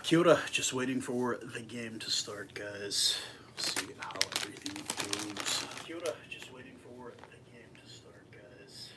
Kia ora. Just waiting for the game to start, guys. See how everything goes. Kia ora. Just waiting for the game to start, guys.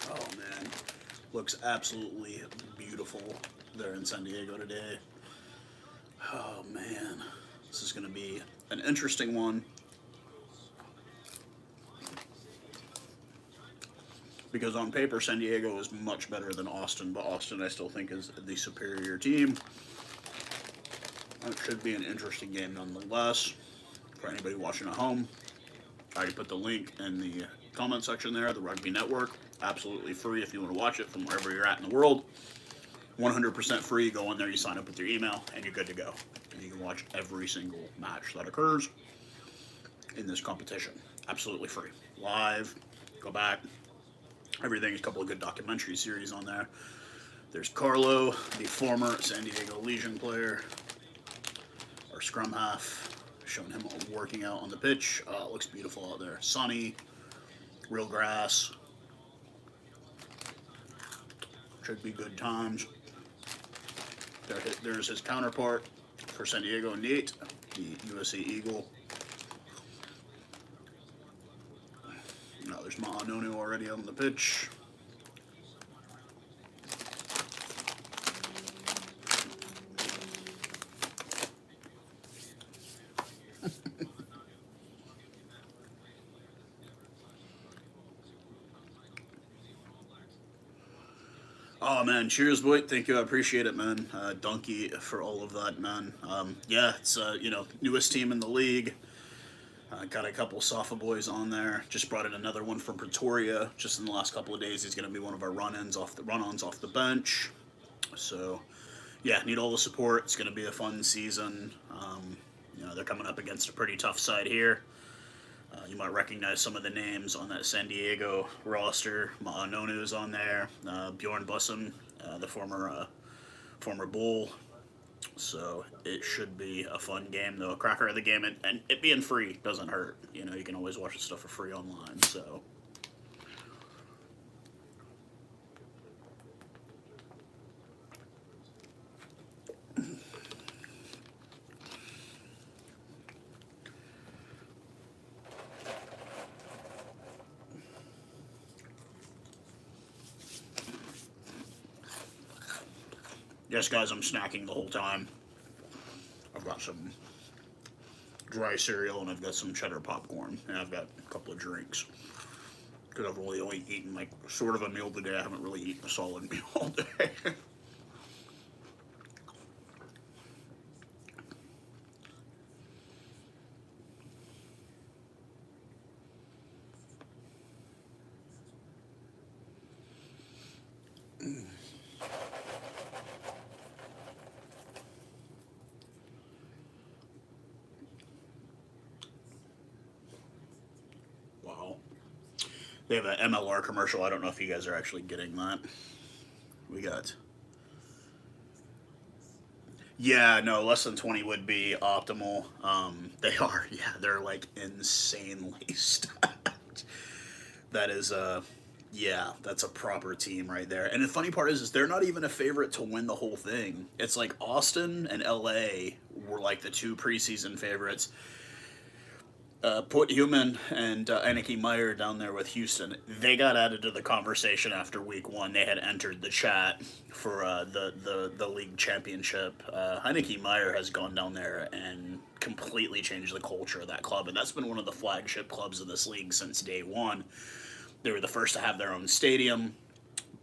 Oh man, looks absolutely beautiful there in San Diego today. Oh man, this is going to be an interesting one because on paper San Diego is much better than Austin, but Austin I still think is the superior team. It should be an interesting game nonetheless. For anybody watching at home, I already put the link in the comment section there, the Rugby Network. Absolutely free if you want to watch it from wherever you're at in the world. 100% free. Go in there, you sign up with your email, and you're good to go. And you can watch every single match that occurs in this competition. Absolutely free. Live. Go back. Everything. A couple of good documentary series on there. There's Carlo, the former San Diego Legion player, our scrum half. Showing him working out on the pitch. It looks beautiful out there. Sunny, real grass. Should be good times. There's his counterpart for San Diego, Nate, the USA Eagle. Now there's Ma'anonu already on the pitch. Oh man, cheers, boy! Thank you, I appreciate it, man. Donkey for all of that, man. Yeah, it's newest team in the league. Got a couple Safa boys on there. Just brought in another one from Pretoria. Just in the last couple of days, he's going to be one of our run-ons off the bench. So, yeah, need all the support. It's going to be a fun season. They're coming up against a pretty tough side here. You might recognize some of the names on that San Diego roster. Ma'anonu is on there. Bjorn Bussum, the former Bull. So it should be a fun game, though. A cracker of the game, and it being free doesn't hurt. You can always watch the stuff for free online. So. Yes, guys, I'm snacking the whole time. I've got some dry cereal and I've got some cheddar popcorn and I've got a couple of drinks. Because I've really only eaten like sort of a meal today. I haven't really eaten a solid meal all day. Wow. They have an MLR commercial. I don't know if you guys are actually getting that. We got. Yeah, no, less than 20 would be optimal. They are, yeah, they're like insanely stacked. That is, yeah, that's a proper team right there. And the funny part is they're not even a favorite to win the whole thing. It's like Austin and LA were like the two preseason favorites. Put Human and Aniki Meyer down there with Houston. They got added to the conversation after week one. They had entered the chat for the league championship. Aniki Meyer has gone down there and completely changed the culture of that club, and that's been one of the flagship clubs of this league since day one. They were the first to have their own stadium,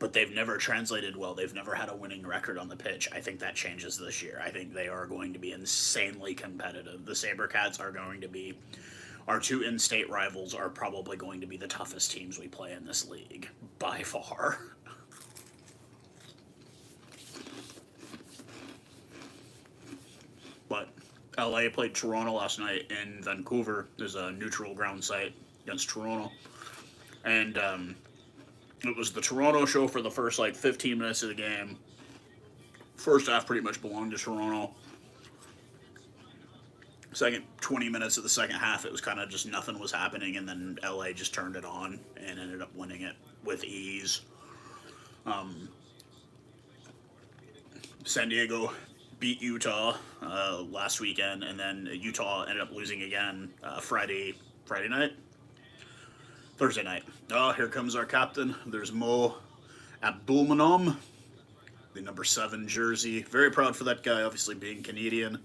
but they've never translated well. They've never had a winning record on the pitch. I think that changes this year. I think they are going to be insanely competitive. The SaberCats are going to be, our two in-state rivals are probably going to be the toughest teams we play in this league, by far. But LA played Toronto last night in Vancouver. There's a neutral ground site against Toronto. And it was the Toronto show for the first, 15 minutes of the game. First half pretty much belonged to Toronto. Second 20 minutes of the second half, it was kind of just nothing was happening, and then LA just turned it on and ended up winning it with ease. San Diego beat Utah last weekend, and then Utah ended up losing again Thursday night. Oh, here comes our captain. There's Mo Abdulmanom, the number 7 jersey. Very proud for that guy, obviously being Canadian,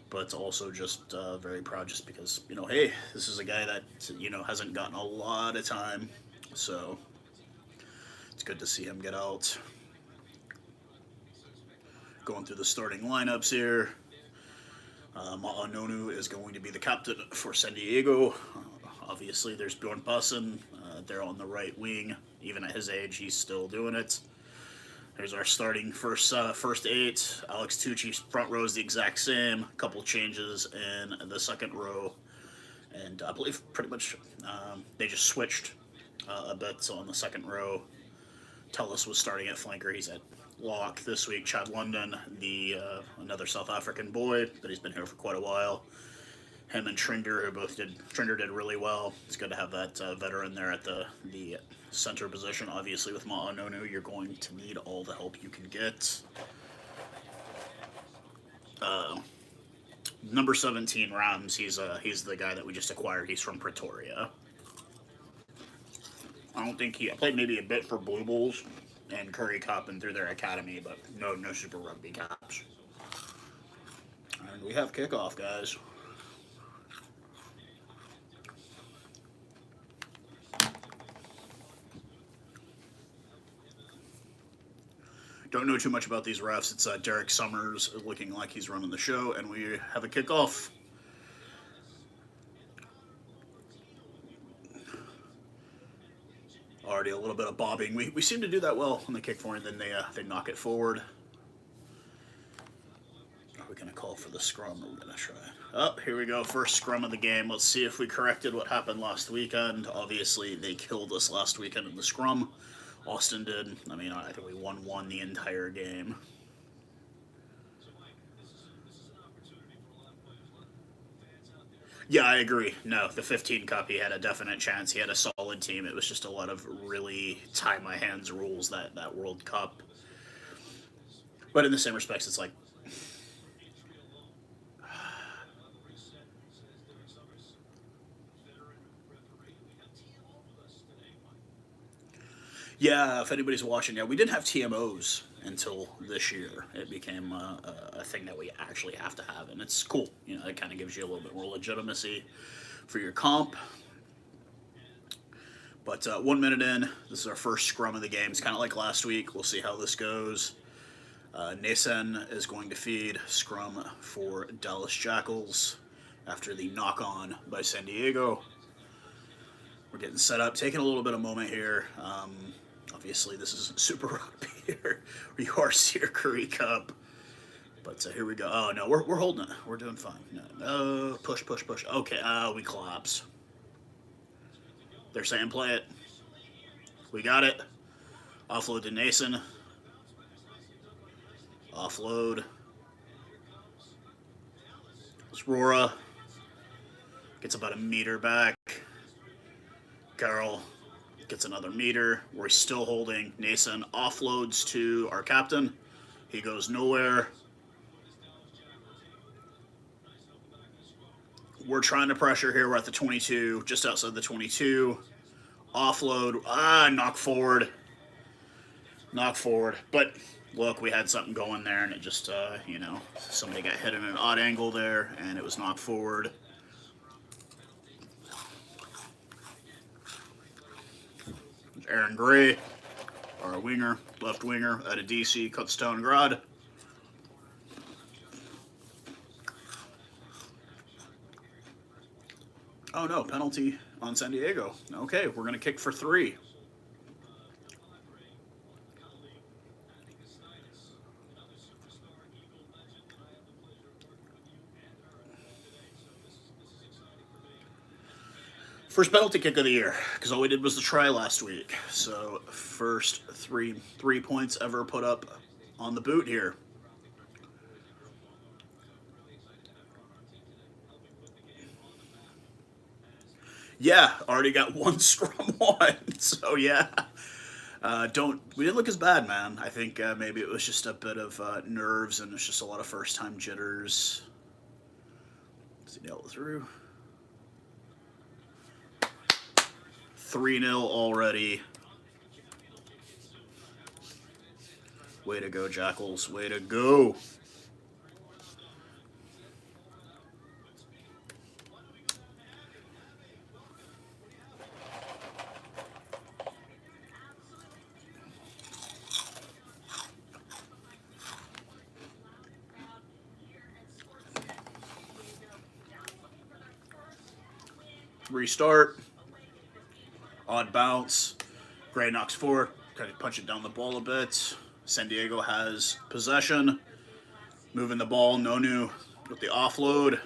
but also just very proud just because, hey, this is a guy that, hasn't gotten a lot of time, so it's good to see him get out. Going through the starting lineups here. Ma'anonu is going to be the captain for San Diego. Obviously, there's Bjorn Bussen. They're on the right wing. Even at his age, he's still doing it. There's our starting first 8. Alex Tucci's front row is the exact same. A couple changes in the second row. And I believe pretty much they just switched a bit. So on the second row, Tellis was starting at flanker. He's at lock this week. Chad London, another South African boy, but he's been here for quite a while. Him and Trinder, Trinder did really well. It's good to have that veteran there at the center position. Obviously, with Ma'anonu, you're going to need all the help you can get. Number 17, Rams, he's the guy that we just acquired. He's from Pretoria. I don't think he played maybe a bit for Blue Bulls and Curry Cup and through their academy, but no Super Rugby caps. And we have kickoff, guys. Don't know too much about these refs. It's Derek Summers looking like he's running the show, and we have a kickoff. Already a little bit of bobbing. We seem to do that well when they kick forward, then they knock it forward. Are we going to call for the scrum? We're going to try. Oh, here we go. First scrum of the game. Let's see if we corrected what happened last weekend. Obviously, they killed us last weekend in the scrum. Austin did. I mean, I think we won the entire game. Yeah, I agree. No, the 15 Cup, he had a definite chance. He had a solid team. It was just a lot of really tie-my-hands rules that World Cup. But in the same respects, it's like... Yeah, if anybody's watching, we didn't have TMOs until this year. It became a thing that we actually have to have, and it's cool. It kind of gives you a little bit more legitimacy for your comp. But 1 minute in, this is our first scrum of the game. It's kind of like last week. We'll see how this goes. Nason is going to feed scrum for Dallas Jackals after the knock-on by San Diego. We're getting set up, taking a little bit of moment here. Obviously, this is Super Rugby here. You are Sear Curry Cup. But here we go. Oh, no, we're holding it. We're doing fine. No, push. Okay, we collapse. They're saying play it. We got it. Offload to Nason. Offload. It's Rora. Gets about a meter back. Carroll gets another meter. We're still holding. Nason offloads to our captain. He goes nowhere. We're trying to pressure here. We're at the 22, just outside the 22. Offload. Knock forward. But look, we had something going there, and it just, somebody got hit in an odd angle there, and it was knocked forward. Aaron Gray, or a winger, left winger out of DC, Kutztown-Grad. Oh no, penalty on San Diego. Okay, we're going to kick for 3. First penalty kick of the year, because all we did was the try last week. So first three points ever put up on the boot here. Yeah, already got 1 scrum on. So yeah, we didn't look as bad, man. I think maybe it was just a bit of nerves and it's just a lot of first time jitters. Let's see, nail it through. 3-0 already. Way to go, Jackals. Way to go. Restart. Odd bounce. Gray knocks forward. Kind of punch it down the ball a bit. San Diego has possession. Moving the ball. Nonu with the offload.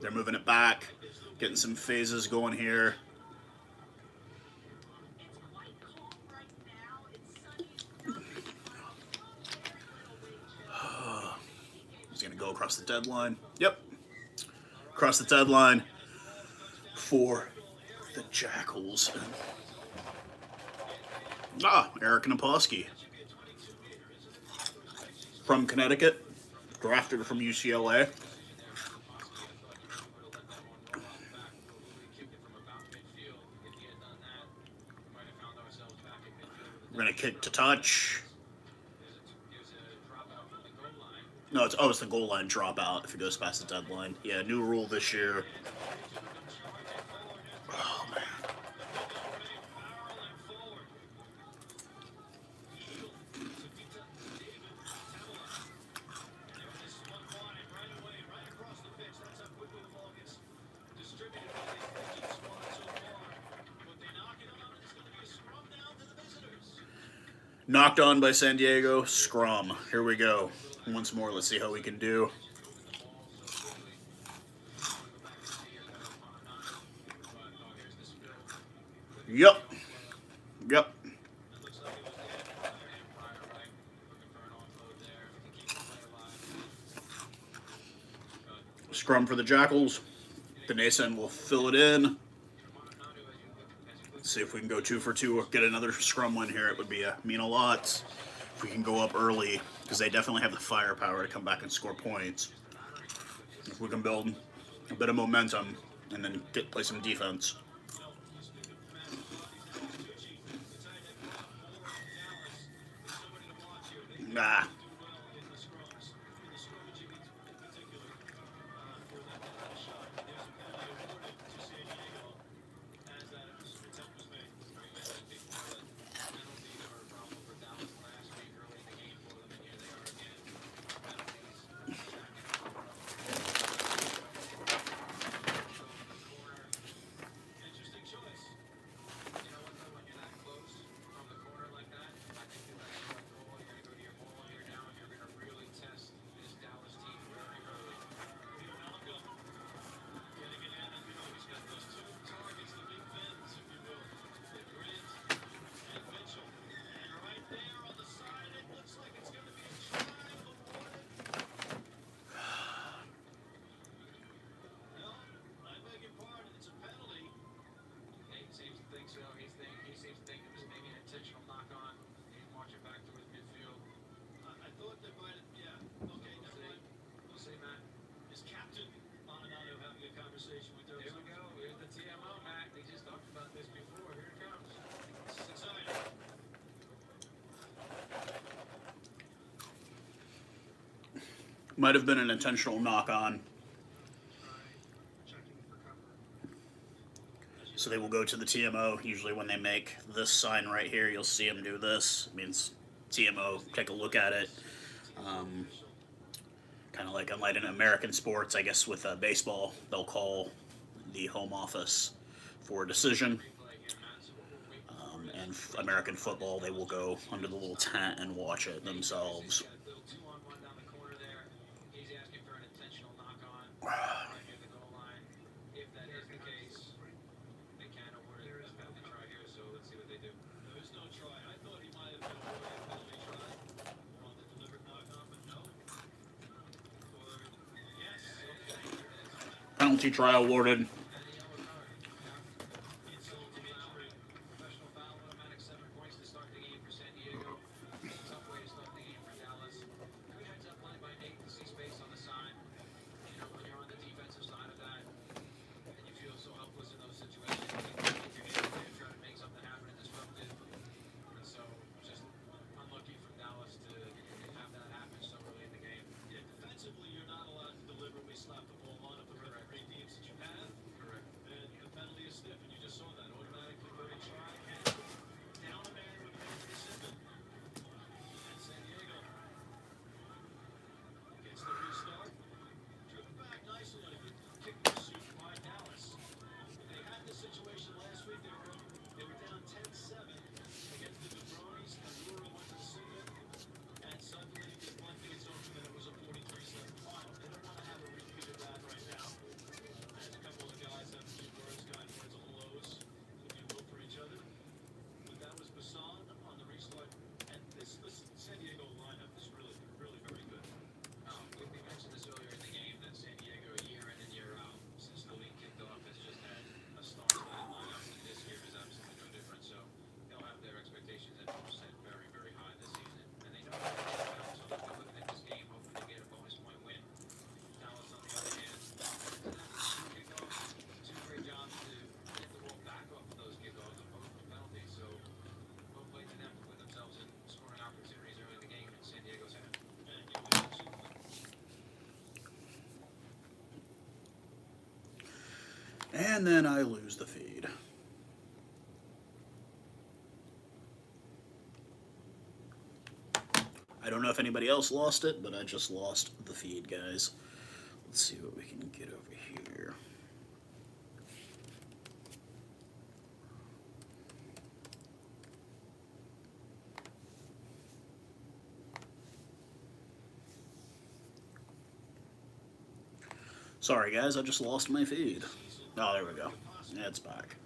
They're moving it back. Getting some phases going here. He's going to go across the deadline. Yep. Across the deadline for the Jackals. Eric Naposki. From Connecticut. Drafted from UCLA. We're going to kick to touch. No, it's the goal line dropout if it goes past the deadline. Yeah, new rule this year. Oh, man. Knocked on by San Diego. Scrum. Here we go. Once more, let's see how we can do. Yep. Scrum for the Jackals. Denason will fill it in. Let's see if we can go 2 for 2 or get another scrum win here. It would mean a lot if we can go up early, because they definitely have the firepower to come back and score points. If we can build a bit of momentum and then play some defense. Nah. Might have been an intentional knock-on. So they will go to the TMO. Usually when they make this sign right here, you'll see them do this. It means TMO, take a look at it. Um, kind of like unlike in American sports, I guess with baseball, they'll call the home office for a decision. And American football, they will go under the little tent and watch it themselves. Penalty try awarded. And then I lose the feed. I don't know if anybody else lost it, but I just lost the feed, guys. Let's see what we can get over here. Sorry, guys, I just lost my feed. Oh, there we go. Yeah, it's back.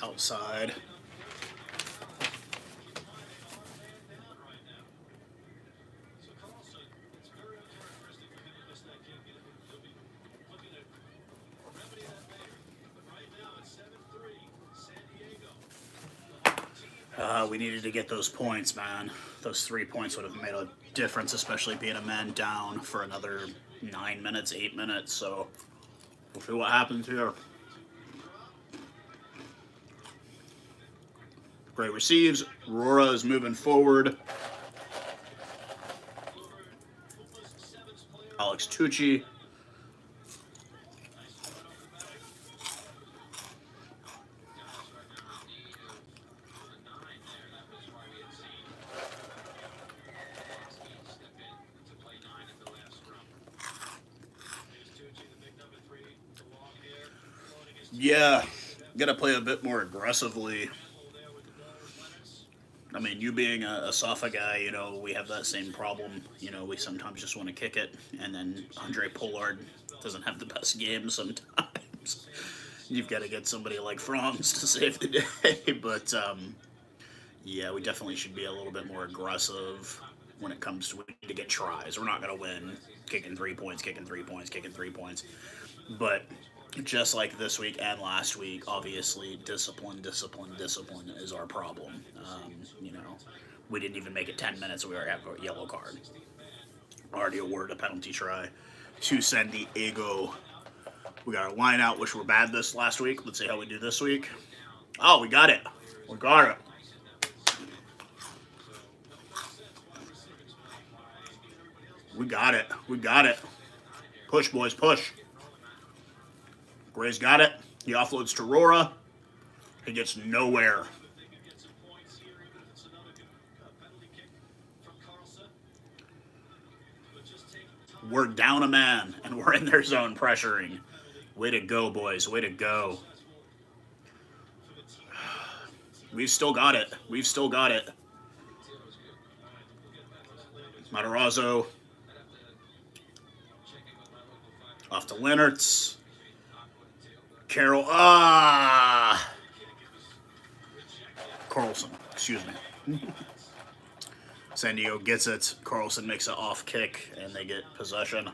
Outside. We needed to get those points, man. Those 3 points would have made a difference, especially being a man down for another 9 minutes, 8 minutes. So we'll see what happens here. Great receives. Aurora is moving forward. Alex Tucci. Yeah, got to play a bit more aggressively. I mean, you being a Safa guy, we have that same problem. We sometimes just want to kick it, and then Andre Pollard doesn't have the best game sometimes. You've got to get somebody like Franz to save the day. But yeah, we definitely should be a little bit more aggressive when it comes to we need to get tries. We're not going to win kicking 3 points, kicking 3 points, kicking 3 points. But just like this week and last week, obviously, discipline is our problem. We didn't even make it 10 minutes, and we already have a yellow card. Already awarded a penalty try to San Diego. We got our line out, which were bad this last week. Let's see how we do this week. Oh, we got it. We got it. We got it. We got it. Push, boys, push. Gray's got it. He offloads to Rora. He gets nowhere. We're down a man, and we're in their zone pressuring. Way to go, boys. Way to go. We've still got it. We've still got it. Matarazzo. Off to Leonards. Carroll. Carlson. Excuse me. San Diego gets it. Carlson makes an off kick, and they get possession.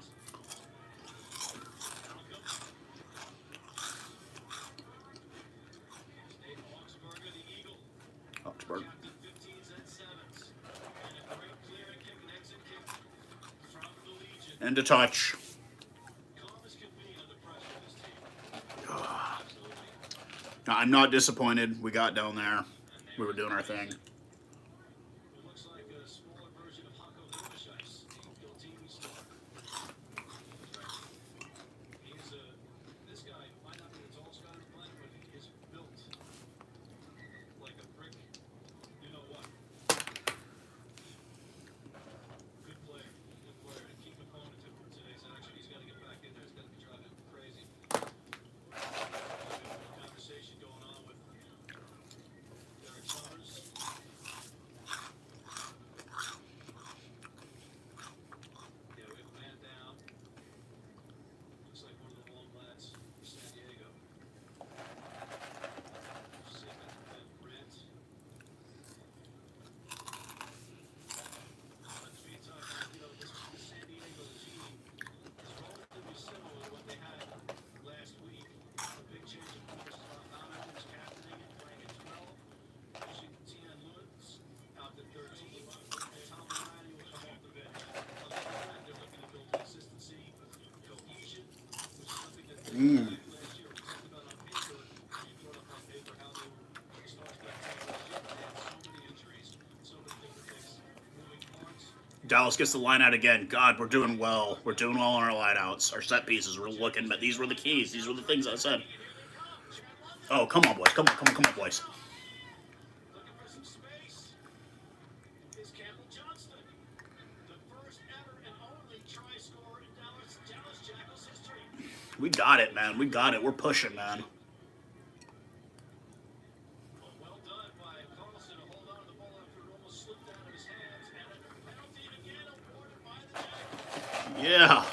Augsburg. And a touch. I'm not disappointed. We got down there. We were doing our thing. Dallas gets the line out again. God, we're doing well. We're doing well on our line outs. Our set pieces, we're looking, but these were the keys. These were the things I said. Oh, come on, boys. Come on, boys. We got it, man. We got it. We're pushing, man. Yeah.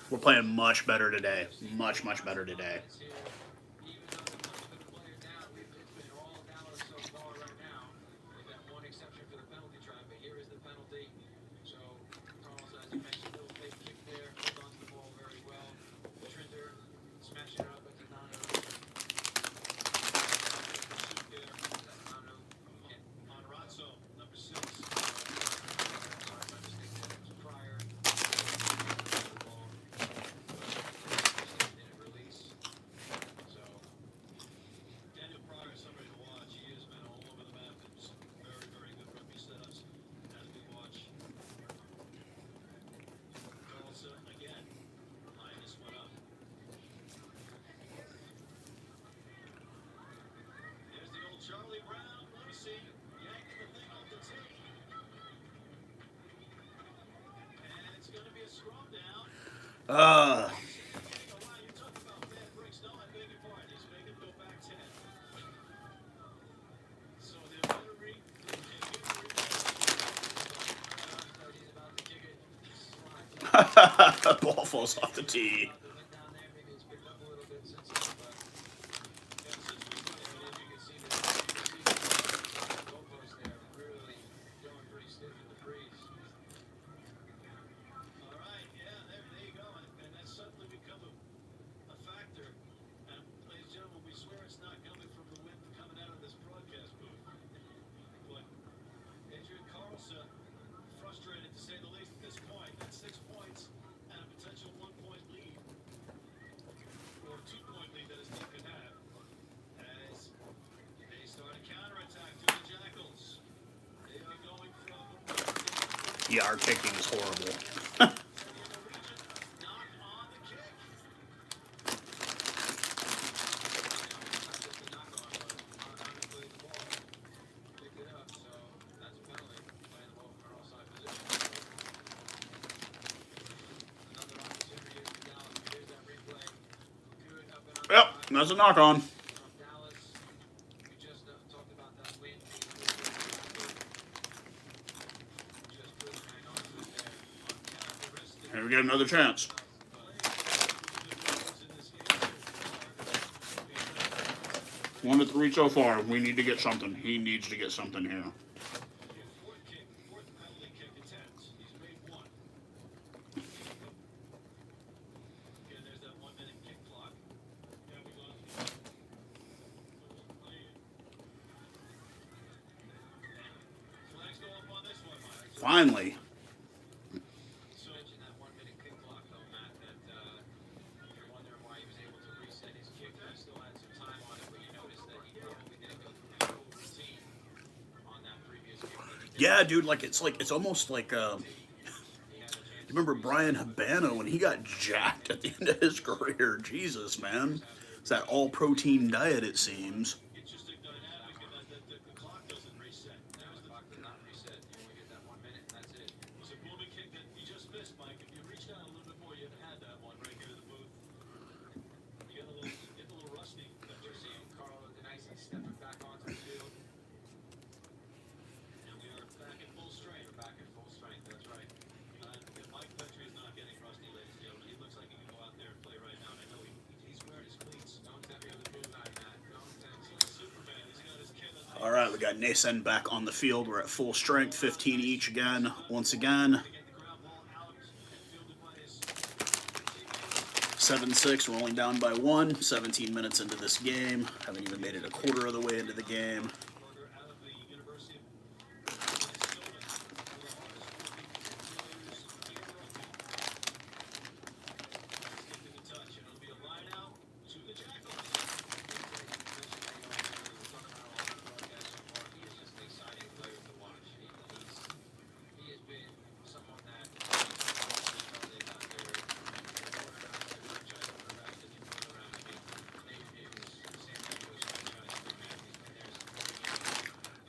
We're playing much better today. Much better today. falls off the tee. Yeah, our kicking is horrible. Yep, that's a knock on. Here we get another chance. One to three so far. We need to get something. He needs to get something here. Finally. Yeah, dude, it's almost like you remember Brian Habana when he got jacked at the end of his career? Jesus, man. It's that all protein diet, it seems. All right, we got Nason back on the field. We're at full strength, 15 each again. Once again, 7-6, rolling down by 1. 17 minutes into this game. Haven't even made it a quarter of the way into the game.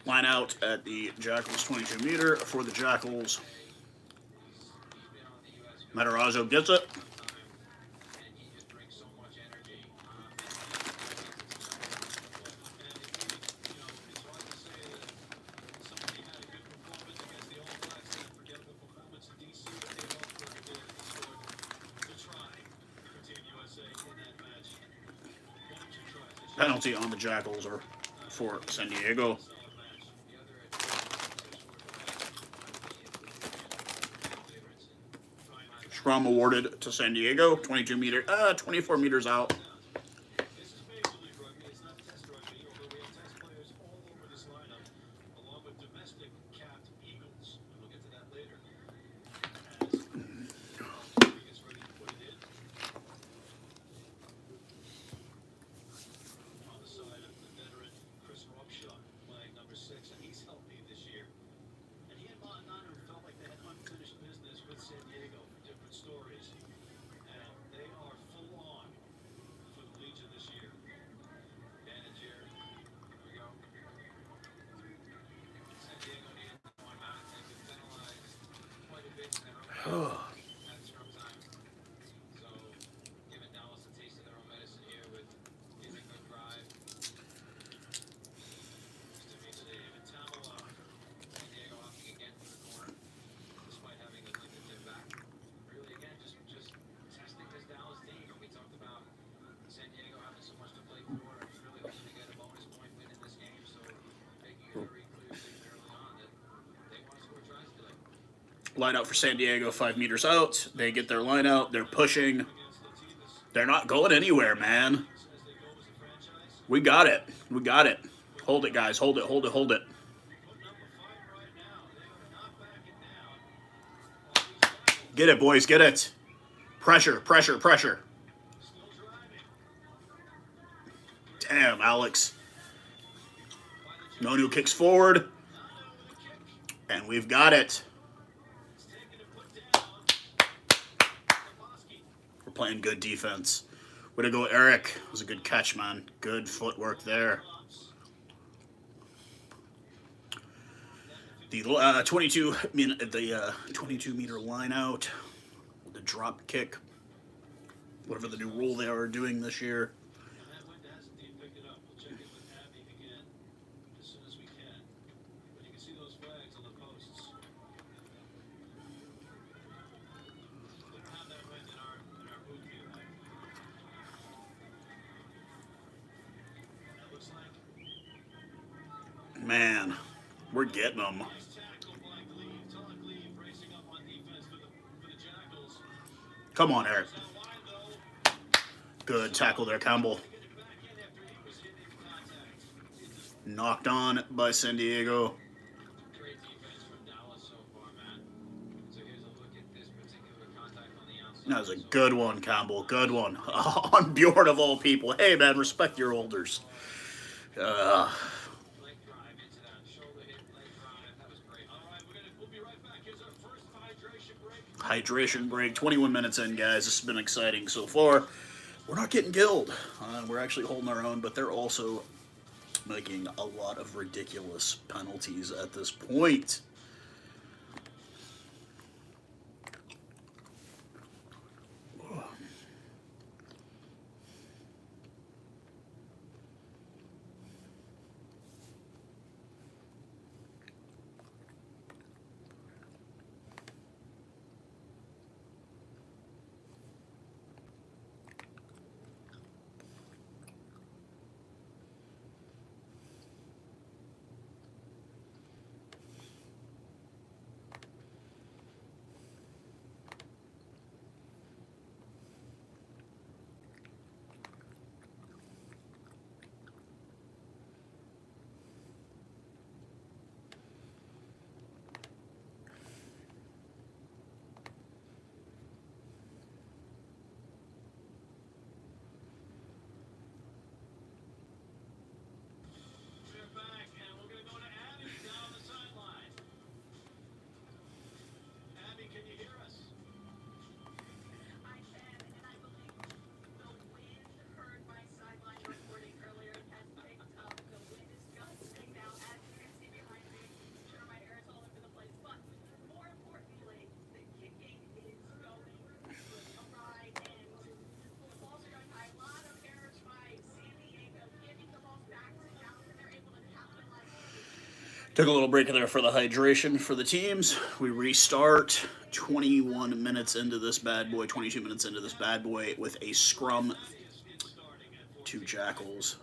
Line out at the Jackals 22 meter for the Jackals. Matarazzo gets it. Penalty on the Jackals or for San Diego. Scrum awarded to San Diego, 24 meters out. Line out for San Diego, 5 meters out. They get their line out. They're pushing. They're not going anywhere, man. We got it. We got it. Hold it, guys. Hold it, hold it, hold it. Get it, boys. Get it. Pressure, pressure, pressure. Damn, Alex. Nonu kicks forward. And we've got it. We're playing good defense. Way to go, Eric. It was a good catch, man. Good footwork there. The 22-meter line out, the drop kick, whatever the new rule they are doing this year. Man, we're getting them. Come on, Eric. Good tackle there, Campbell. Knocked on by San Diego. That was a good one, Campbell. Good one. On Bjorn of all people. Hey, man, respect your elders. Hydration break. 21 minutes in, guys. This has been exciting so far. We're not getting gilled. We're actually holding our own, but they're also making a lot of ridiculous penalties at this point. Took a little break there for the hydration for the teams. We restart 21 minutes into this bad boy, 22 minutes into this bad boy with a scrum. 2 Jackals.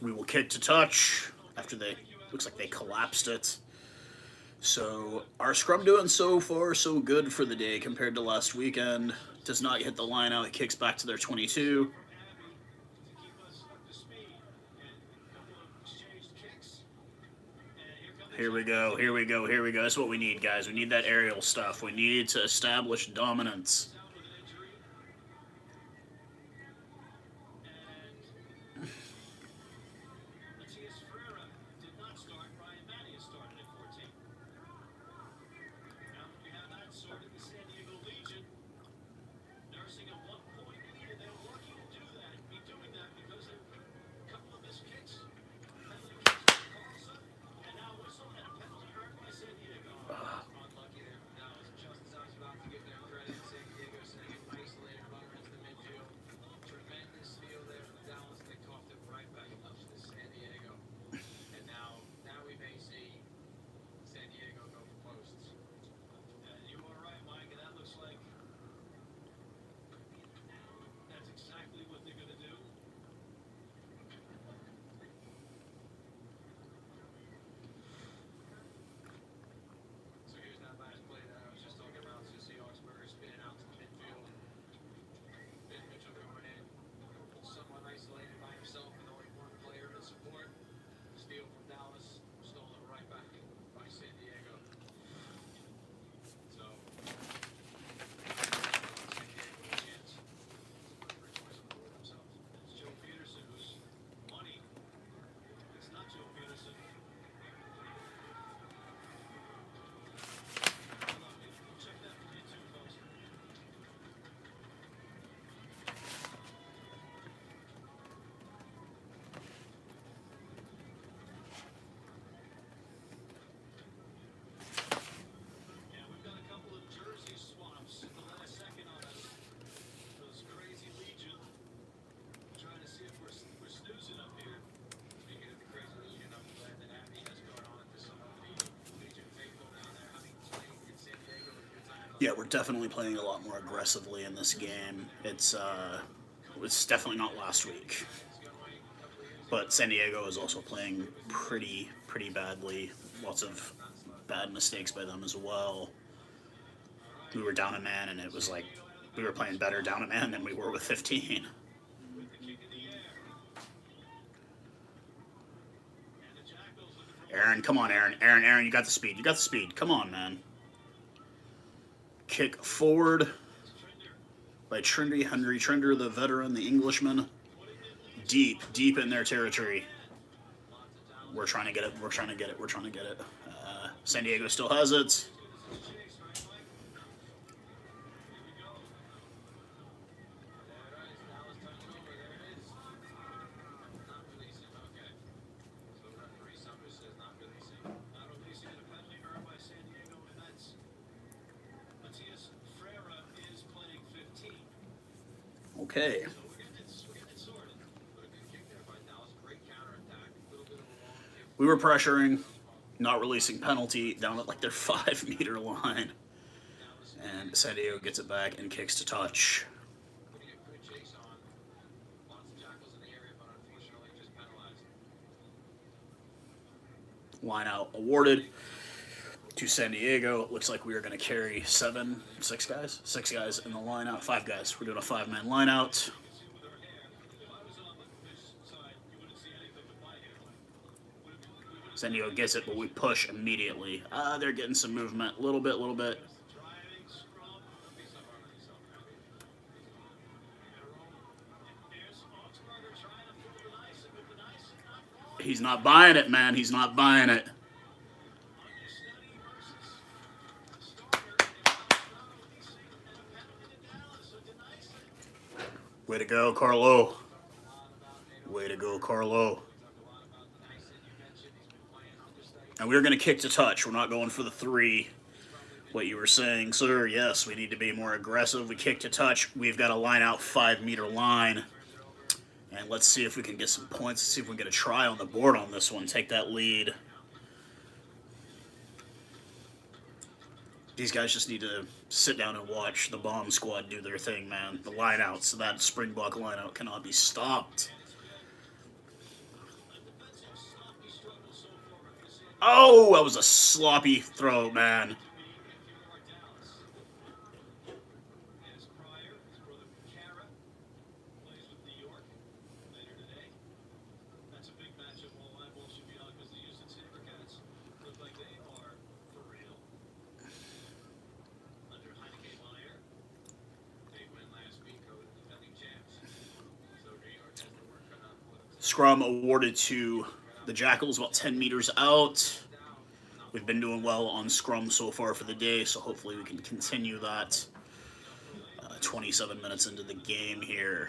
We will kick to touch after looks like they collapsed it. So our scrum doing so far so good for the day compared to last weekend. Does not hit the line out. It kicks back to their 22. Here we go. Here we go. Here we go. That's what we need, guys. We need that aerial stuff. We need to establish dominance. Yeah, we're definitely playing a lot more aggressively in this game. It's definitely not last week, but San Diego is also playing pretty badly. Lots of bad mistakes by them as well. We were down a man, and it was like we were playing better down a man than we were with 15. Aaron, come on, Aaron. Aaron, you got the speed. You got the speed. Come on, man. Kick forward by Henry Trinder, the veteran, the Englishman. Deep in their territory. We're trying to get it. We're trying to get it. We're trying to get it. San Diego still has it. Okay. We were pressuring, not releasing penalty down at like their 5-meter line. And San Diego gets it back and kicks to touch. Line out awarded to San Diego. Looks like we are going to carry six guys in the line out. 5 guys. We're doing a 5-man line out. San Diego gets it, but we push immediately. They're getting some movement. Little bit. He's not buying it, man. He's not buying it. Way to go, Carlo. Way to go, Carlo. And we're going to kick to touch. We're not going for the 3. What you were saying, sir, yes, we need to be more aggressive. We kick to touch. We've got a line out 5-meter line. And let's see if we can get some points. Let's see if we can get a try on the board on this one. Take that lead. These guys just need to sit down and watch the bomb squad do their thing, man. The lineouts, so that Springbok lineout cannot be stopped. Oh, that was a sloppy throw, man. Scrum awarded to the Jackals about 10 meters out. We've been doing well on scrum so far for the day, so hopefully we can continue that 27 minutes into the game here.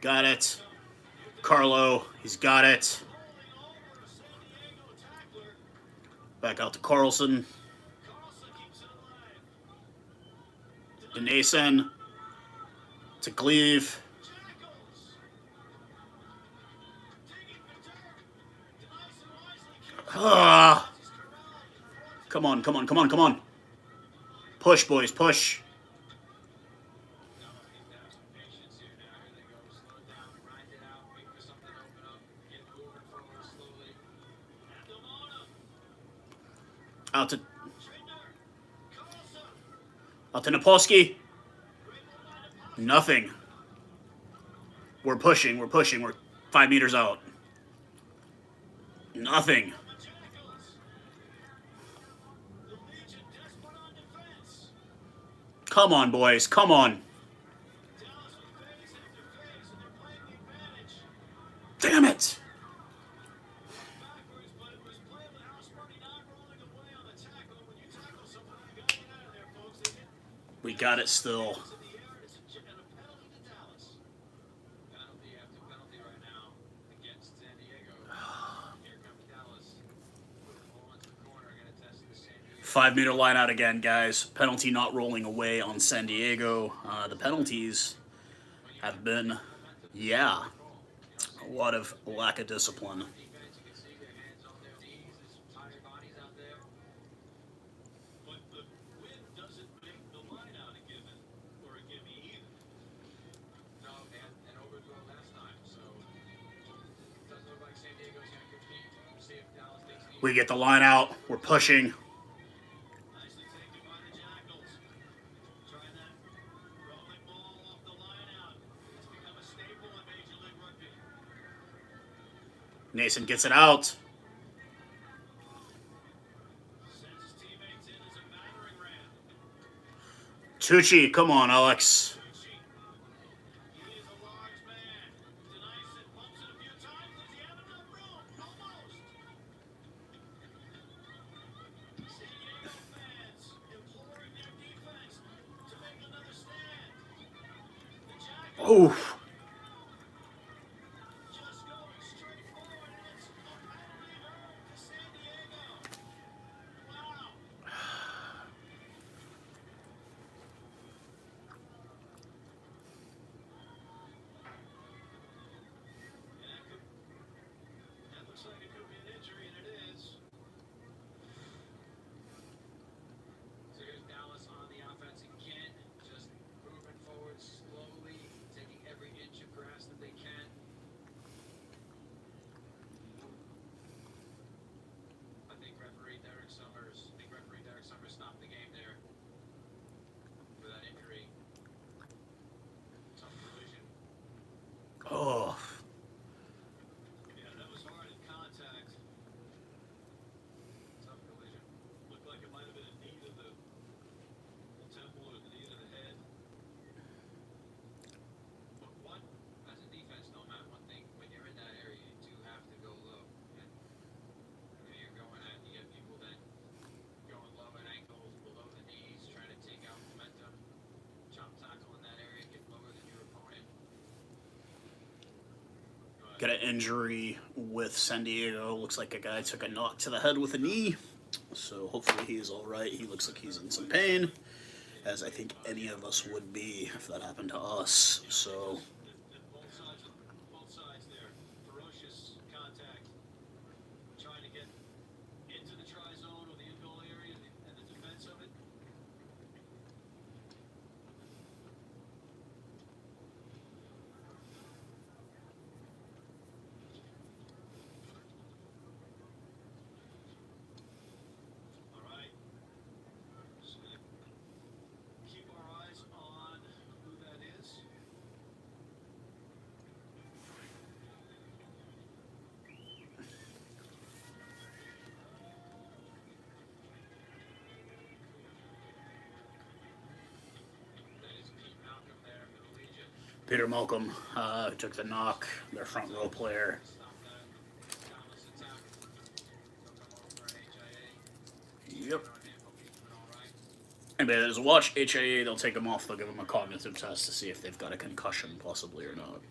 Got it. Carlo, he's got it. Back out to Carlson. To Nason. To Gleave. Come on. Push, boys, push. Out to Napolski. Nothing. We're pushing. We're 5 meters out. Nothing. Come on, boys. Come on. Damn it. We got it still. Five-meter line out again, guys. Penalty not rolling away on San Diego. The penalties have been Yeah, a lot of lack of discipline. We get the line out. We're pushing. Nason gets it out. Tucci, come on, Alex. Oof. Oh. Got an injury with San Diego. Looks like a guy took a knock to the head with a knee. So hopefully he's all right. He looks like he's in some pain, as I think any of us would be if that happened to us. So Peter Malcolm took the knock, their front row player. Yep. Anybody that doesn't watch HIA, they'll take them off. They'll give them a cognitive test to see if they've got a concussion, possibly, or not.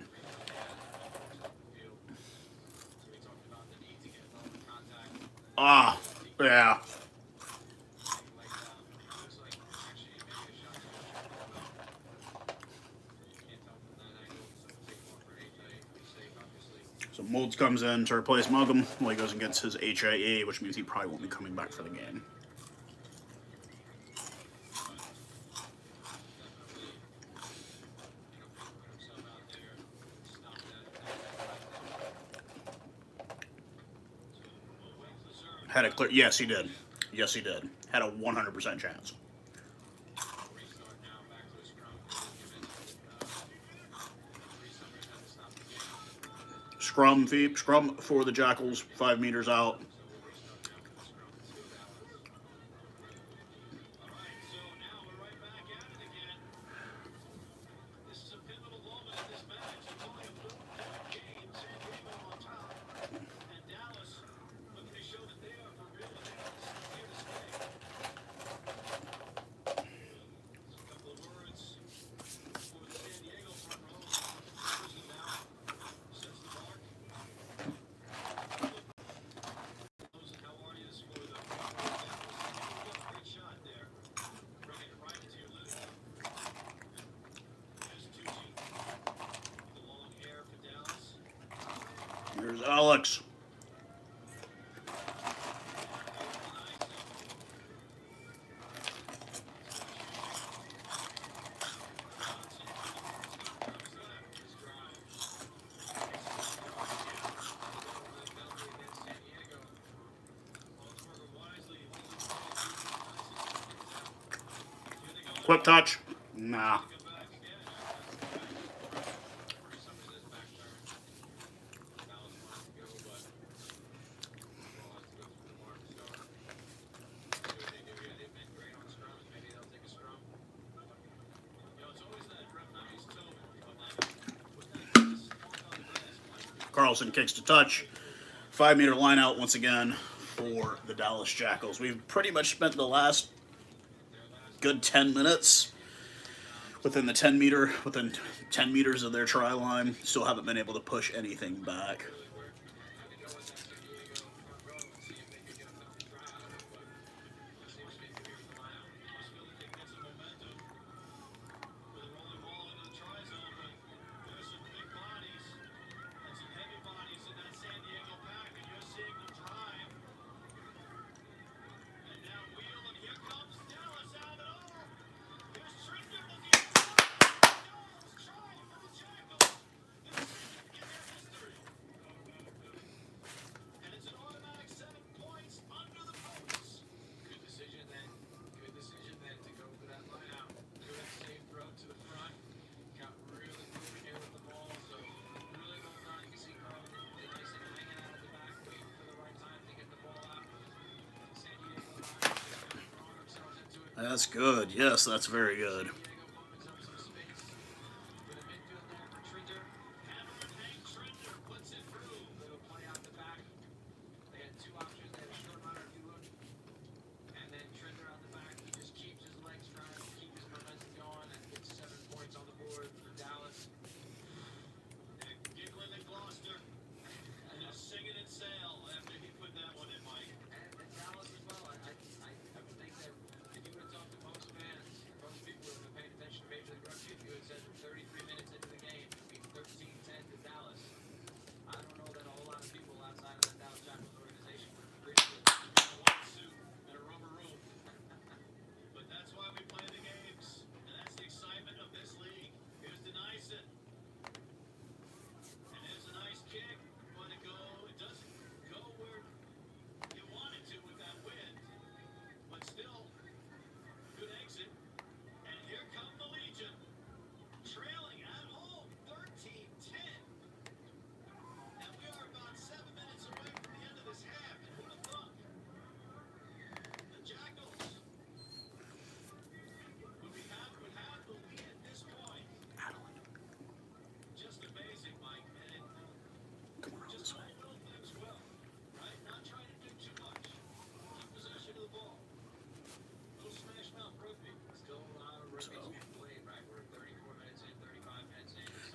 Ah, yeah. So Molds comes in to replace Malcolm. Well, he goes and gets his HIA, which means he probably won't be coming back for the game. Had a clear. Yes, he did. Yes, he did. Had a 100% chance. Scrum for the Jackals, 5 meters out. Here's Alex. Quick touch. Nah. Carlson kicks to touch. 5-meter line out once again for the Dallas Jackals. We've pretty much spent the last good 10 minutes within 10 meters of their try line. Still haven't been able to push anything back. That's good. Yes, that's very good.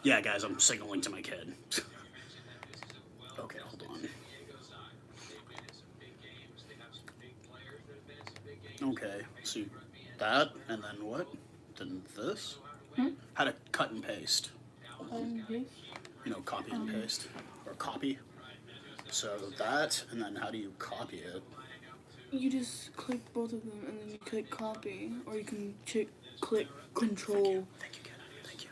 Yeah, guys, I'm signaling to my kid. Okay, hold on. Okay, see that, and then what? Then this? How to cut and paste. You know, copy and paste. Or copy. So that, and then how do you copy it? You just click both of them, and then you click copy, or you can click control. Thank you, Ken. Thank you.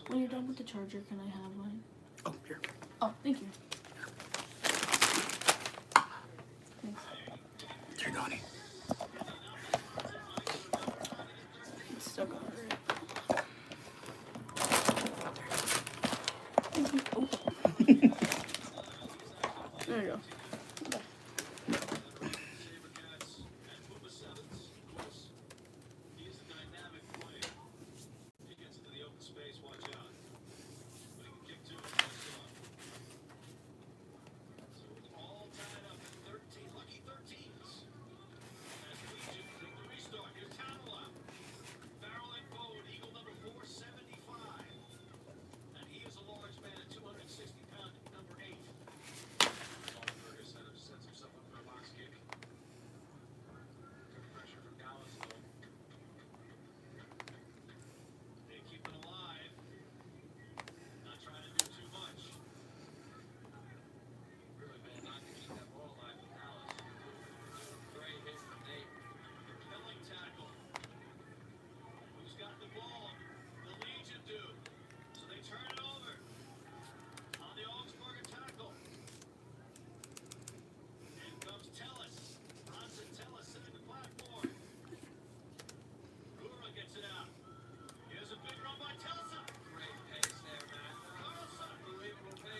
When you're done with the charger, can I have mine? Oh, here. Oh, thank you. Thanks. There you go, honey. It's still going. Oh. There you go.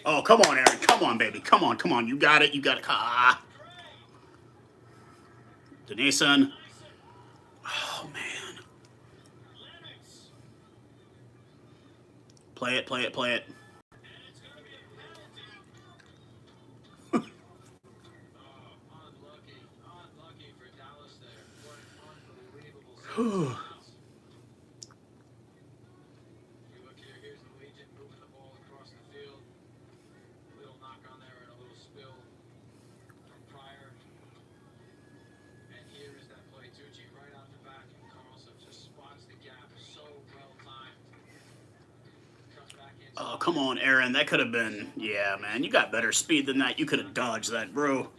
Oh, come on, Aaron. Come on, baby. Come on, come on. You got it. You got it. Ah. Denison. Oh, man. Play it, play it, play it. Oh, come on, Aaron. That could have been... Yeah, man. You got better speed than that. You could have dodged that, bro.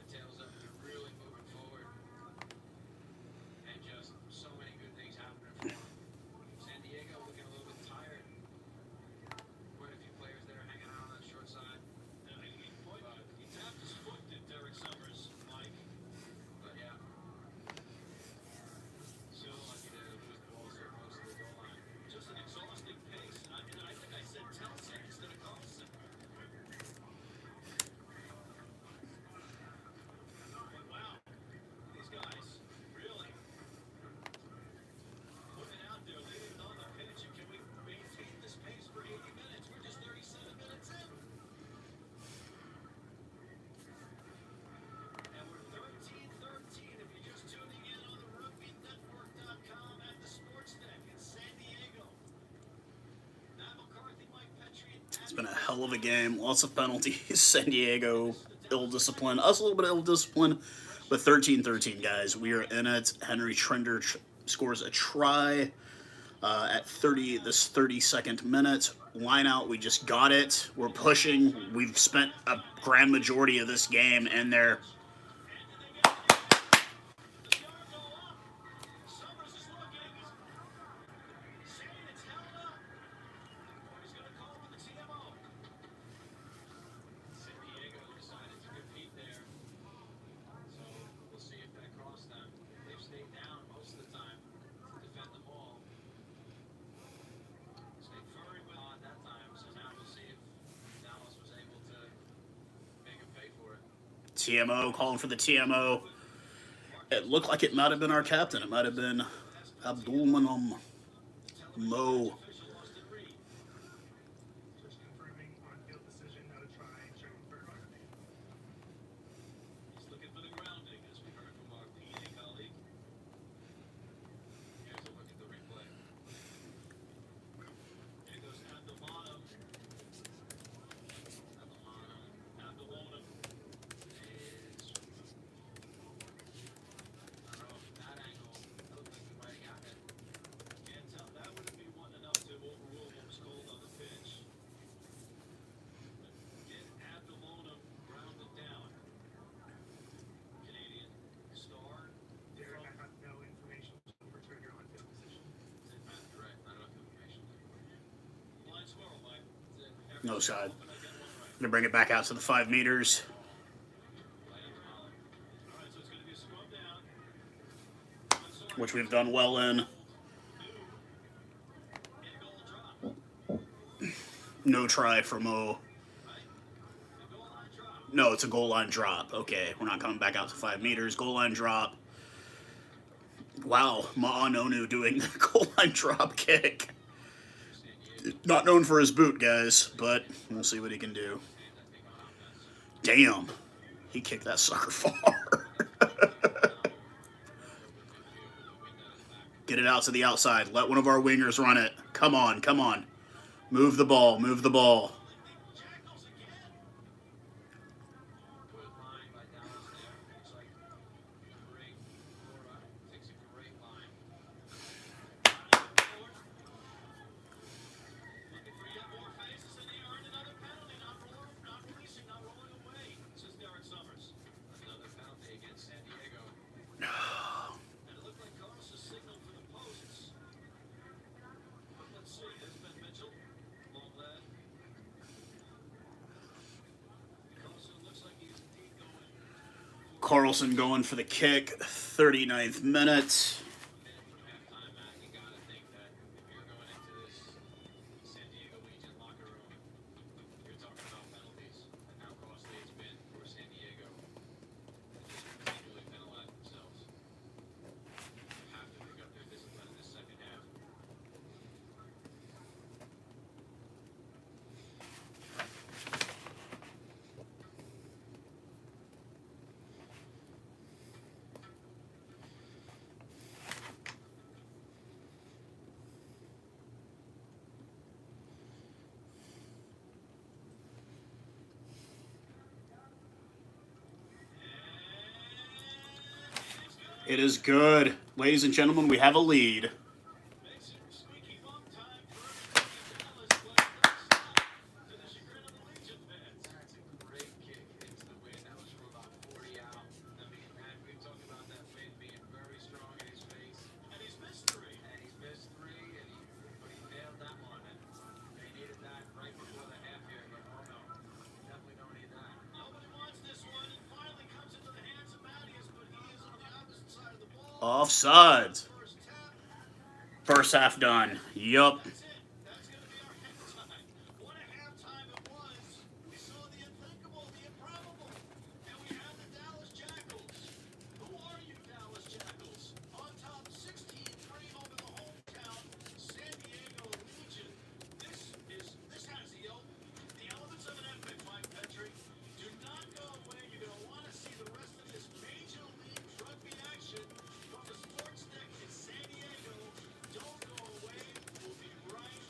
It's been a hell of a game. Lots of penalties. San Diego, ill-disciplined. Us a little bit ill-disciplined. But 13-13, guys. We are in it. Henry Trender scores a try at 32nd minute. Line out, we just got it. We're pushing. We've spent a grand majority of this game in there. TMO, calling for the TMO. It looked like it might have been our captain. It might have been Abdulmanum Mo. No side. Gonna bring it back out to the 5 meters. Which we've done well in. No try for Mo. No, it's a goal line drop. Okay, we're not coming back out to 5 meters. Goal line drop. Wow, Ma'anonu doing the goal line drop kick. Not known for his boot, guys, but we'll see what he can do. Damn, he kicked that sucker far. Get it out to the outside. Let one of our wingers run it. Come on, come on. Move the ball, move the ball. Carlson going for the kick, 39th minute. It is good. Ladies and gentlemen, we have a lead. Offsides. First half done. Yup. We have the Dallas Jackals. Who are you, Dallas Jackals? On top 16-3 over the hometown San Diego Legion. This has the elements of an epic, Mike Petrie. Do not go away. You're going to want to see the rest of this Major League Rugby action from the sports deck in San Diego. Don't go away. We'll be right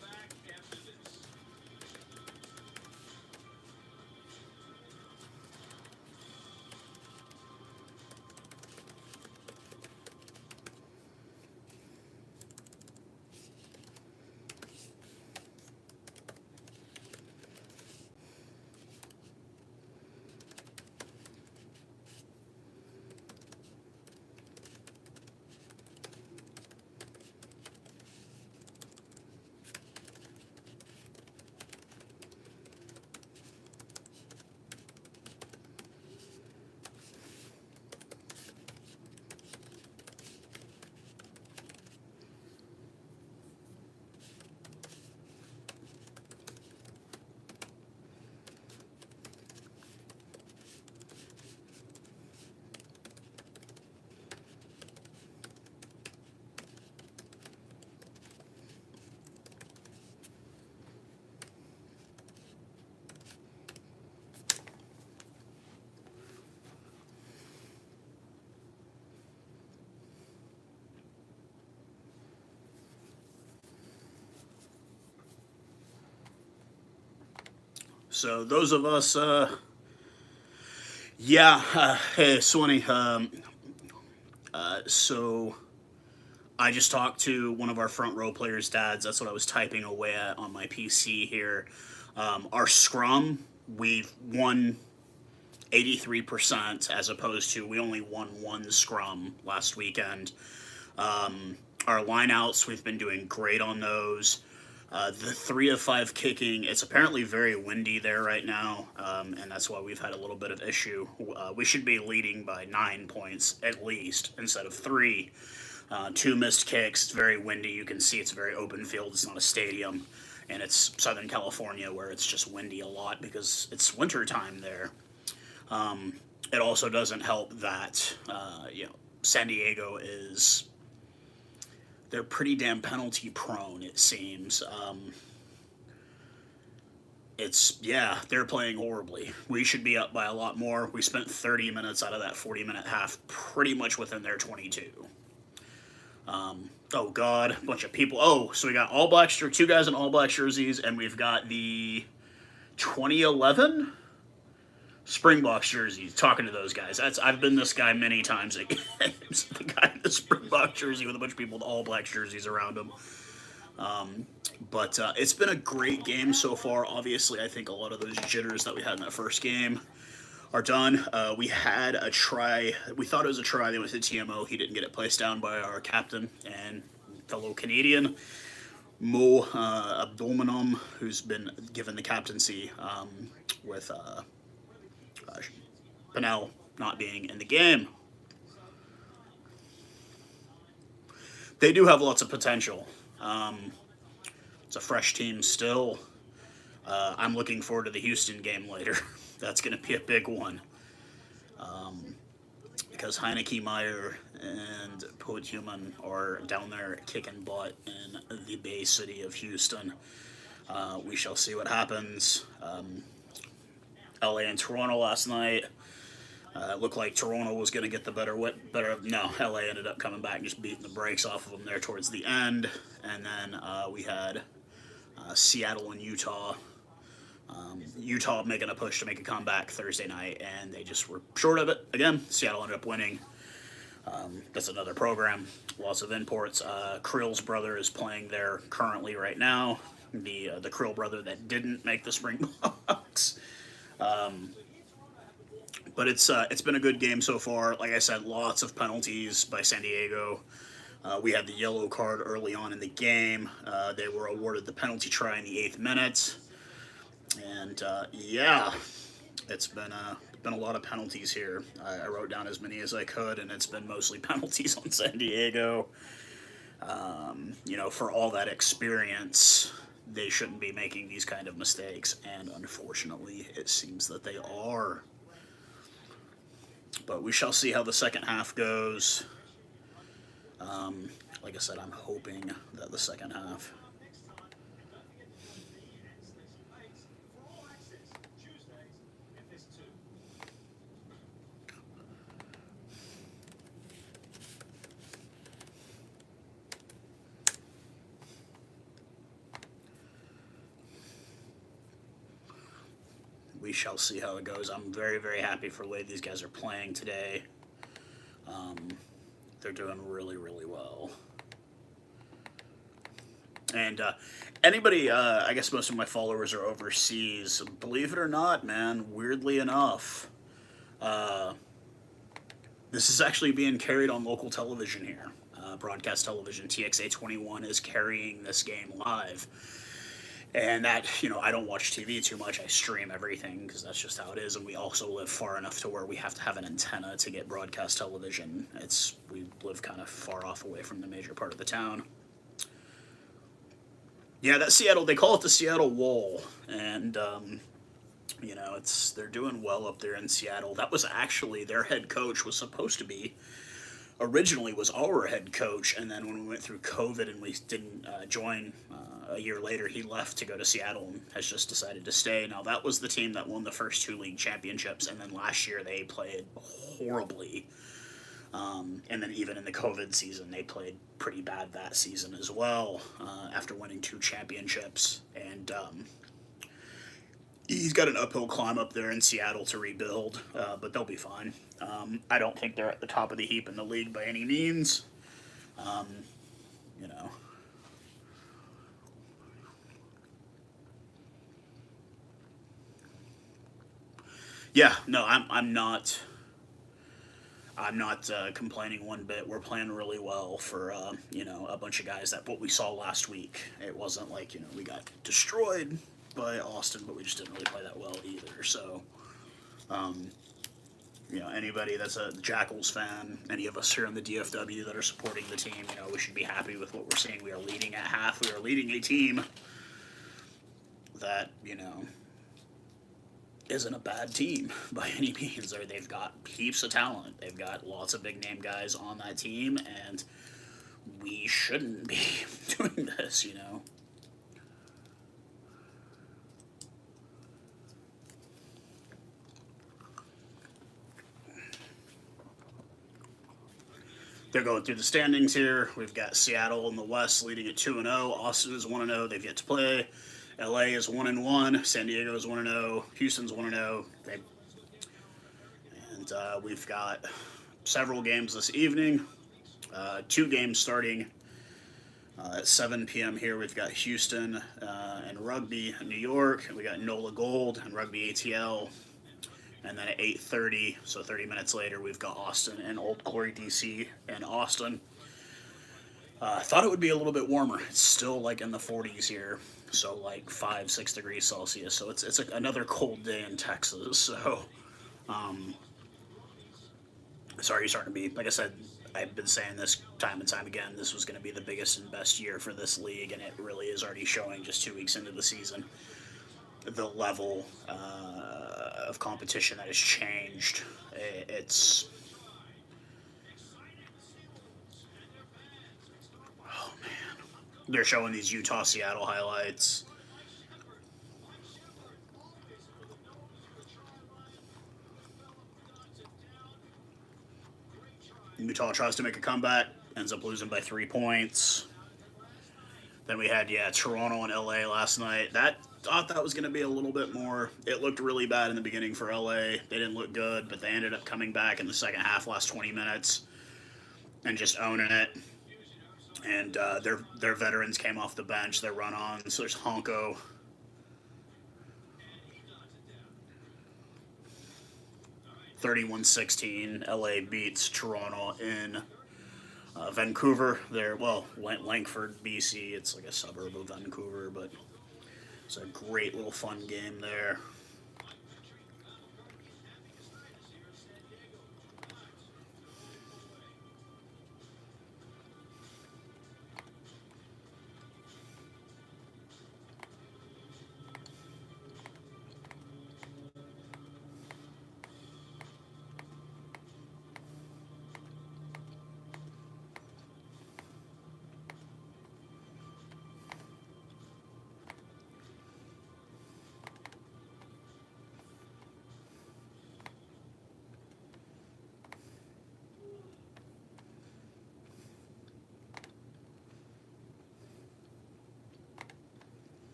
back after this. So those of us, hey, Swanee, so I just talked to one of our front row players' dads. That's what I was typing away at on my PC here. Our scrum, we've won 83% as opposed to we only won one scrum last weekend. Our lineouts, we've been doing great on those. The 3 of 5 kicking, it's apparently very windy there right now, and that's why we've had a little bit of issue. We should be leading by 9 points at least instead of 3. 2 missed kicks, it's very windy. You can see it's a very open field, it's not a stadium, and it's Southern California where it's just windy a lot because it's winter time there. It also doesn't help that, San Diego is... They're pretty damn penalty prone, it seems. They're playing horribly. We should be up by a lot more. We spent 30 minutes out of that 40-minute half pretty much within their 22. Oh, God, a bunch of people. Oh, so we got all black, 2 guys in all black jerseys, and we've got the 2011 Springboks jerseys. Talking to those guys. I've been this guy many times at games. The guy in the Springbok jersey with a bunch of people with all black jerseys around him. But it's been a great game so far. Obviously, I think a lot of those jitters that we had in that first game are done. We had a try. We thought it was a try. They went to TMO. He didn't get it placed down by our captain and fellow Canadian, Mo Abdominum, who's been given the captaincy with Pinnell not being in the game. They do have lots of potential. It's a fresh team still. I'm looking forward to the Houston game later. That's going to be a big one. Because Heineke, Meyer, and Poethuman are down there kicking butt in the Bay City of Houston. We shall see what happens. LA and Toronto last night. Looked like Toronto was going to get the better. No, LA ended up coming back and just beating the brakes off of them there towards the end. And then we had Seattle and Utah. Utah making a push to make a comeback Thursday night, and they just were short of it again. Seattle ended up winning. That's another program. Lots of imports. Krill's brother is playing there currently right now. The Krill brother that didn't make the Springboks. But it's been a good game so far. Like I said, lots of penalties by San Diego. We had the yellow card early on in the game. They were awarded the penalty try in the 8th minute, and yeah, it's been a lot of penalties here. I wrote down as many as I could, and it's been mostly penalties on San Diego. For all that experience, they shouldn't be making these kind of mistakes, and unfortunately, it seems that they are. But we shall see how the second half goes. Like I said, I'm hoping that the second half. We shall see how it goes. I'm very, very happy for the way these guys are playing today. They're doing really, really well. And anybody, I guess most of my followers are overseas. Believe it or not, man, weirdly enough, this is actually being carried on local television here. Broadcast television, TXA 21 is carrying this game live. And that, I don't watch TV too much. I stream everything because that's just how it is. And we also live far enough to where we have to have an antenna to get broadcast television. We live kind of far off away from the major part of the town. Yeah, that Seattle, they call it the Seattle Wall. And, they're doing well up there in Seattle. That was actually, their head coach was supposed to be, originally was our head coach. And then when we went through COVID and we didn't join, a year later, he left to go to Seattle and has just decided to stay. Now, that was the team that won the first 2 league championships, and then last year they played horribly. And then even in the COVID season, they played pretty bad that season as well, after winning 2 championships. And he's got an uphill climb up there in Seattle to rebuild, but they'll be fine. I don't think they're at the top of the heap in the league by any means. Yeah, no, I'm not complaining one bit. We're playing really well for a bunch of guys that what we saw last week. It wasn't like we got destroyed by Austin, but we just didn't really play that well either. So, anybody that's a Jackals fan, any of us here in the DFW that are supporting the team, we should be happy with what we're seeing. We are leading at half. We are leading a team that isn't a bad team by any means. They've got heaps of talent. They've got lots of big name guys on that team, and we shouldn't be doing this, They're going through the standings here. We've got Seattle in the West leading at 2-0. Austin is 1-0. They've yet to play. LA is 1-1. San Diego is 1-0. Houston's 1-0. And we've got several games this evening. 2 games starting at 7 p.m. here. We've got Houston and Rugby in New York. And we got NOLA Gold and Rugby ATL. And then at 8:30, so 30 minutes later, we've got Austin and Old Glory DC and Austin. I thought it would be a little bit warmer. It's still like in the 40s here. So like 5-6 degrees Celsius. So it's another cold day in Texas. So, sorry, starting to be, like I said, I've been saying this time and time again, this was going to be the biggest and best year for this league, and it really is already showing just 2 weeks into the season. The level of competition that has changed. It's... Oh, man. They're showing these Utah-Seattle highlights. Utah tries to make a comeback, ends up losing by 3 points. Then we had, Toronto and LA last night. Thought that was going to be a little bit more. It looked really bad in the beginning for LA. They didn't look good, but they ended up coming back in the second half, last 20 minutes. and just owning it. And their veterans came off the bench. Their run-ons. There's Honko. 31-16. LA beats Toronto in Vancouver. They're Langford, BC. It's like a suburb of Vancouver, but it's a great little fun game there.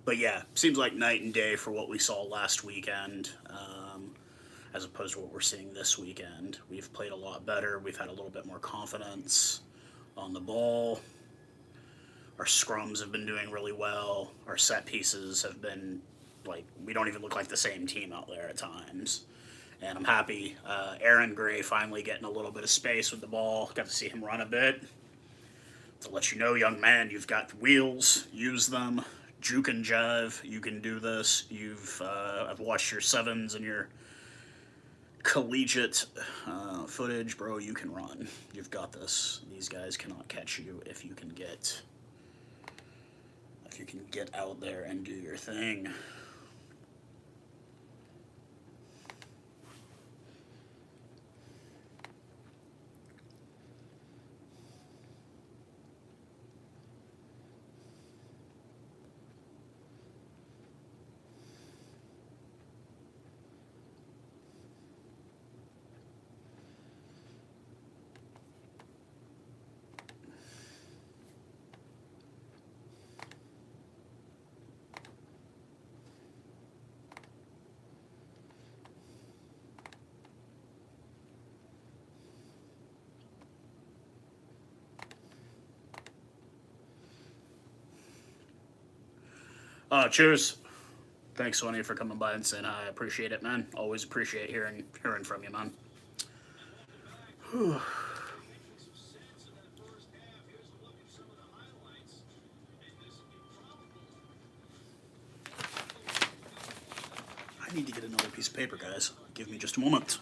But yeah, seems like night and day for what we saw last weekend, as opposed to what we're seeing this weekend. We've played a lot better. We've had a little bit more confidence on the ball. Our scrums have been doing really well. Our set pieces have been like, we don't even look like the same team out there at times. And I'm happy. Aaron Gray finally getting a little bit of space with the ball. Got to see him run a bit. To let you know, young man, you've got wheels. Use them. Juke and jive. You can do this. I've watched your sevens and your collegiate footage, bro. You can run. You've got this. These guys cannot catch you if you can get out there and do your thing. Cheers. Thanks, Sonny, for coming by and saying hi. I appreciate it, man. Always appreciate hearing from you, man. Whew. I need to get another piece of paper, guys. Give me just a moment.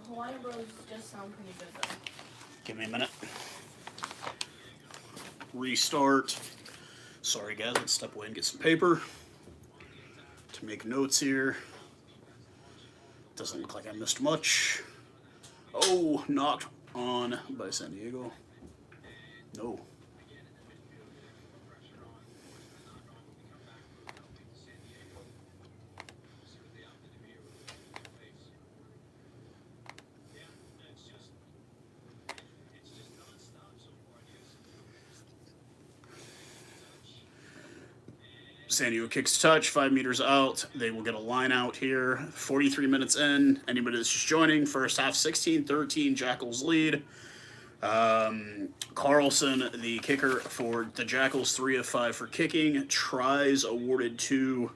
Hawaiian Bros just sound pretty good though. Give me a minute. Restart. Sorry guys, let's step away and get some paper to make notes here. Doesn't look like I missed much. Oh, knocked on by San Diego. No. San Diego kicks touch, 5 meters out. They will get a line out here. 43 minutes in. Anybody that's just joining, first half 16-13, Jackals lead. Carlson, the kicker for the Jackals, 3 of 5 for kicking. Tries awarded to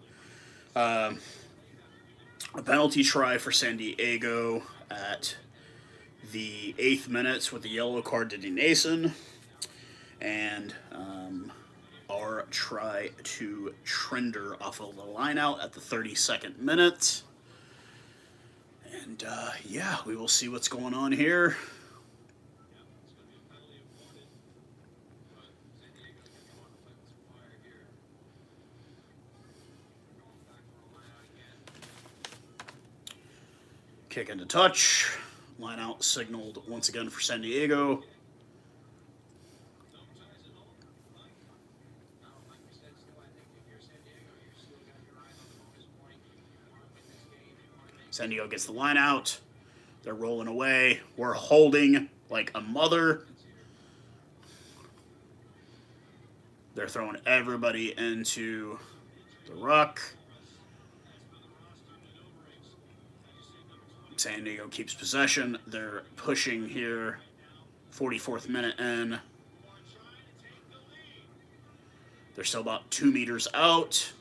a penalty try for San Diego at the 8th minute with the yellow card to Nason. And our try to Trender off of the line out at the 32nd minute. And yeah, we will see what's going on here. Kick into touch. Line out signaled once again for San Diego. San Diego gets the line out. They're rolling away. We're holding like a mother. They're throwing everybody into the ruck. San Diego keeps possession. They're pushing here. 44th minute in. They're still about 2 meters out.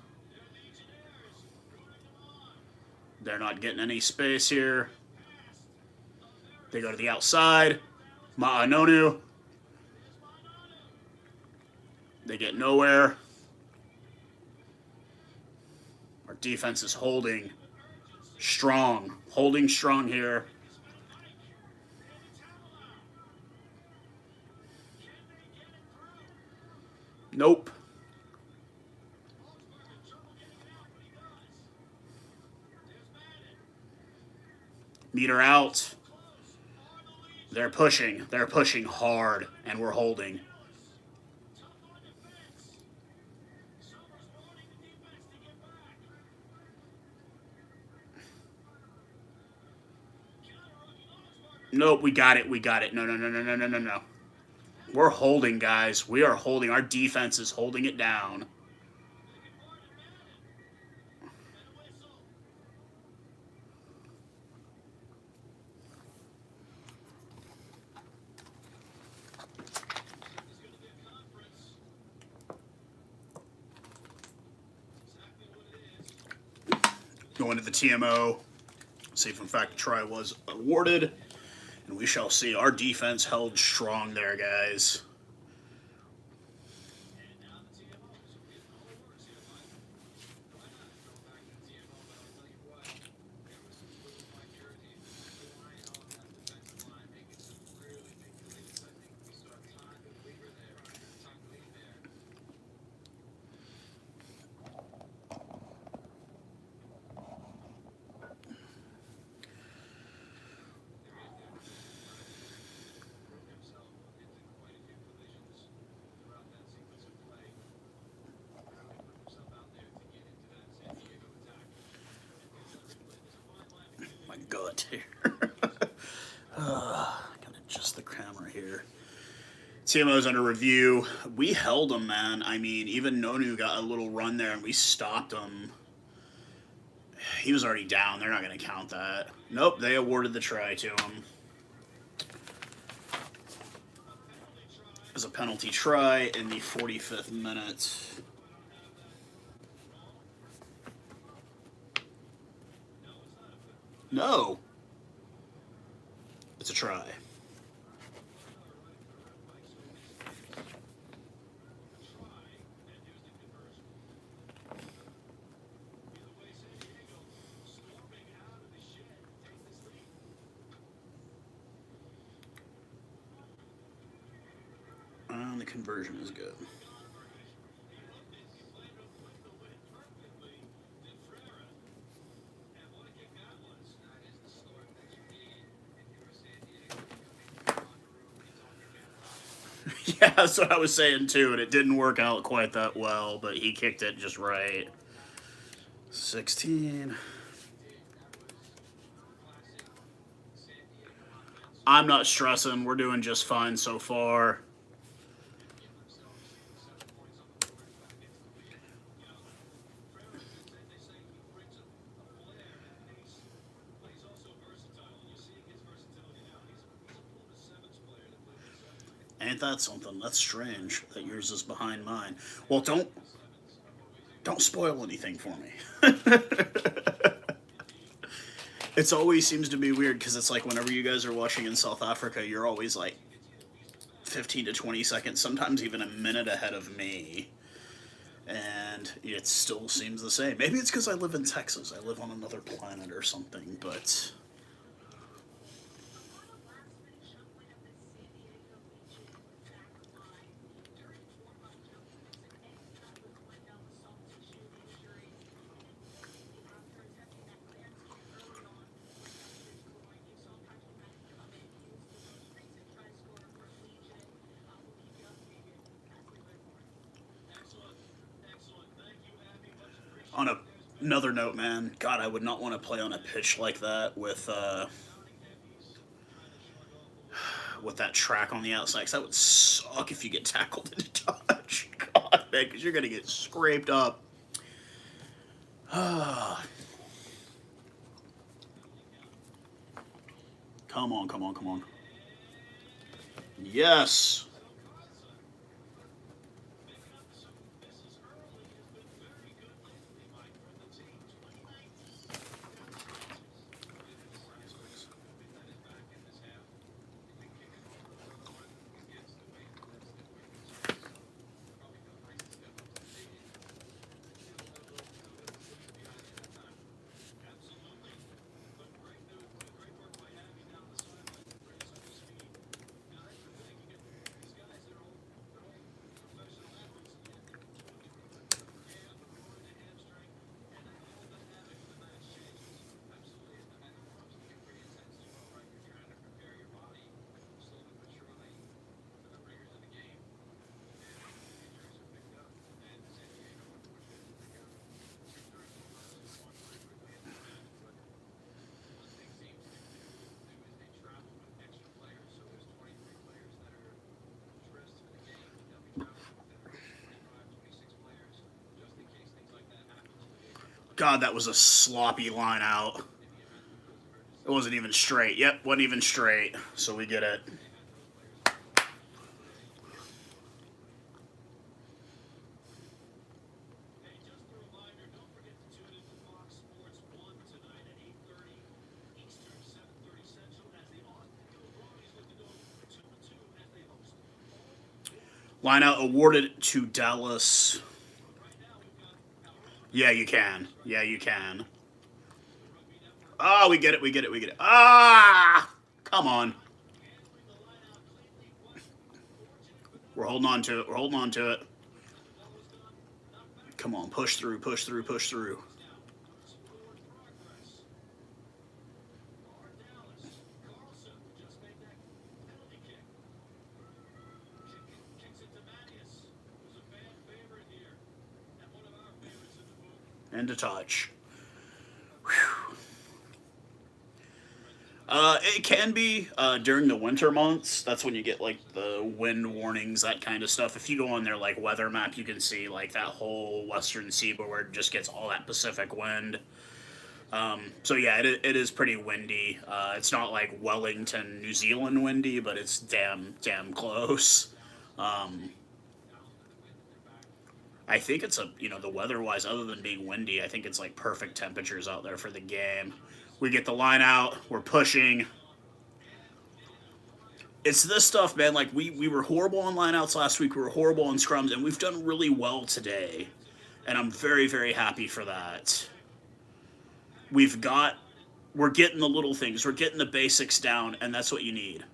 They're not getting any space here. They go to the outside. Ma'anonu. They get nowhere. Our defense is holding strong. Holding strong here. Nope. Meter out. They're pushing. They're pushing hard, and we're holding. Nope, we got it. We got it. No, no, no, no, no, no, no, no. We're holding, guys. We are holding. Our defense is holding it down. Going to the TMO. See if in fact a try was awarded. And we shall see. Our defense held strong there, guys. Gut here. Gotta adjust the camera here. TMO's under review. We held him, man. I mean, even Nonu got a little run there, and we stopped him. He was already down. They're not going to count that. Nope, they awarded the try to him. It was a penalty try in the 45th minute. No. It's a try. conversion is good. Yeah, that's what I was saying too, and it didn't work out quite that well, but he kicked it just right. 16. I'm not stressing. We're doing just fine so far. Ain't that something? That's strange that yours is behind mine. Well, don't spoil anything for me. It's always seems to be weird because it's like whenever you guys are watching in South Africa, you're always like 15 to 20 seconds, sometimes even a minute ahead of me. And it still seems the same. Maybe it's because I live in Texas. I live on another planet or something, but on another note, man, God, I would not want to play on a pitch like that with that track on the outside. Cause that would suck if you get tackled into touch. God, man, because you're gonna get scraped up. Come on, come on, come on. Yes. God, that was a sloppy line out. It wasn't even straight. Yep, wasn't even straight. So we get it. Line out awarded to Dallas. Yeah, you can. Yeah, you can. Oh, we get it, we get it, we get it. Ah! Come on. We're holding on to it. We're holding on to it. Come on, push through, push through, push through. And a touch. Whew. It can be during the winter months. That's when you get like the wind warnings, that kind of stuff. If you go on their like weather map, you can see like that whole western seaboard just gets all that Pacific wind. So yeah, it is pretty windy. It's not like Wellington, New Zealand windy, but it's damn close. Um, I think it's the weather wise, other than being windy, I think it's like perfect temperatures out there for the game. We get the line out. We're pushing. It's this stuff, man. Like we were horrible on lineouts last week. We were horrible on scrums, and we've done really well today. And I'm very, very happy for that. We've got, we're getting the little things. We're getting the basics down, and that's what you need.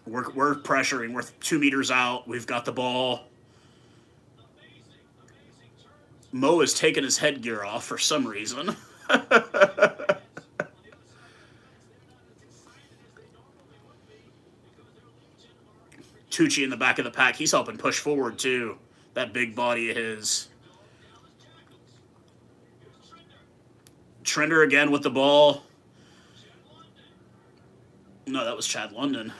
We're pressuring. We're 2 meters out. We've got the ball. Mo has taken his headgear off for some reason. Tucci in the back of the pack. He's helping push forward, too. That big body of his. Trender again with the ball. No, that was Chad London.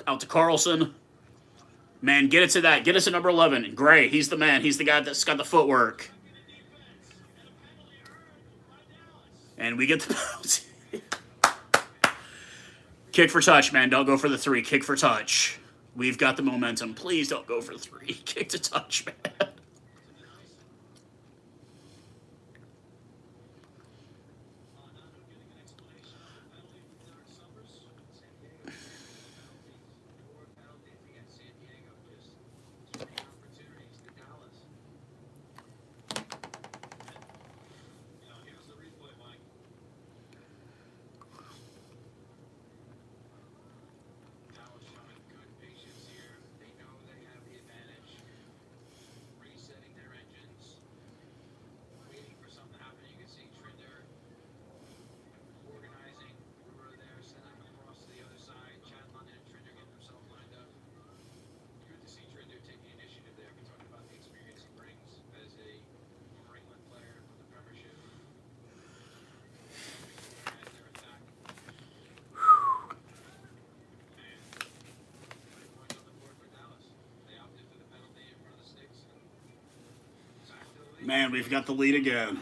Out to Carlson. Man, get it to that. Get us to number 11. Gray, he's the man. He's the guy that's got the footwork. And we get the penalty. Kick for touch, man. Don't go for the 3. Kick for touch. We've got the momentum. Please don't go for 3. Kick to touch, man. Man, we've got the lead again.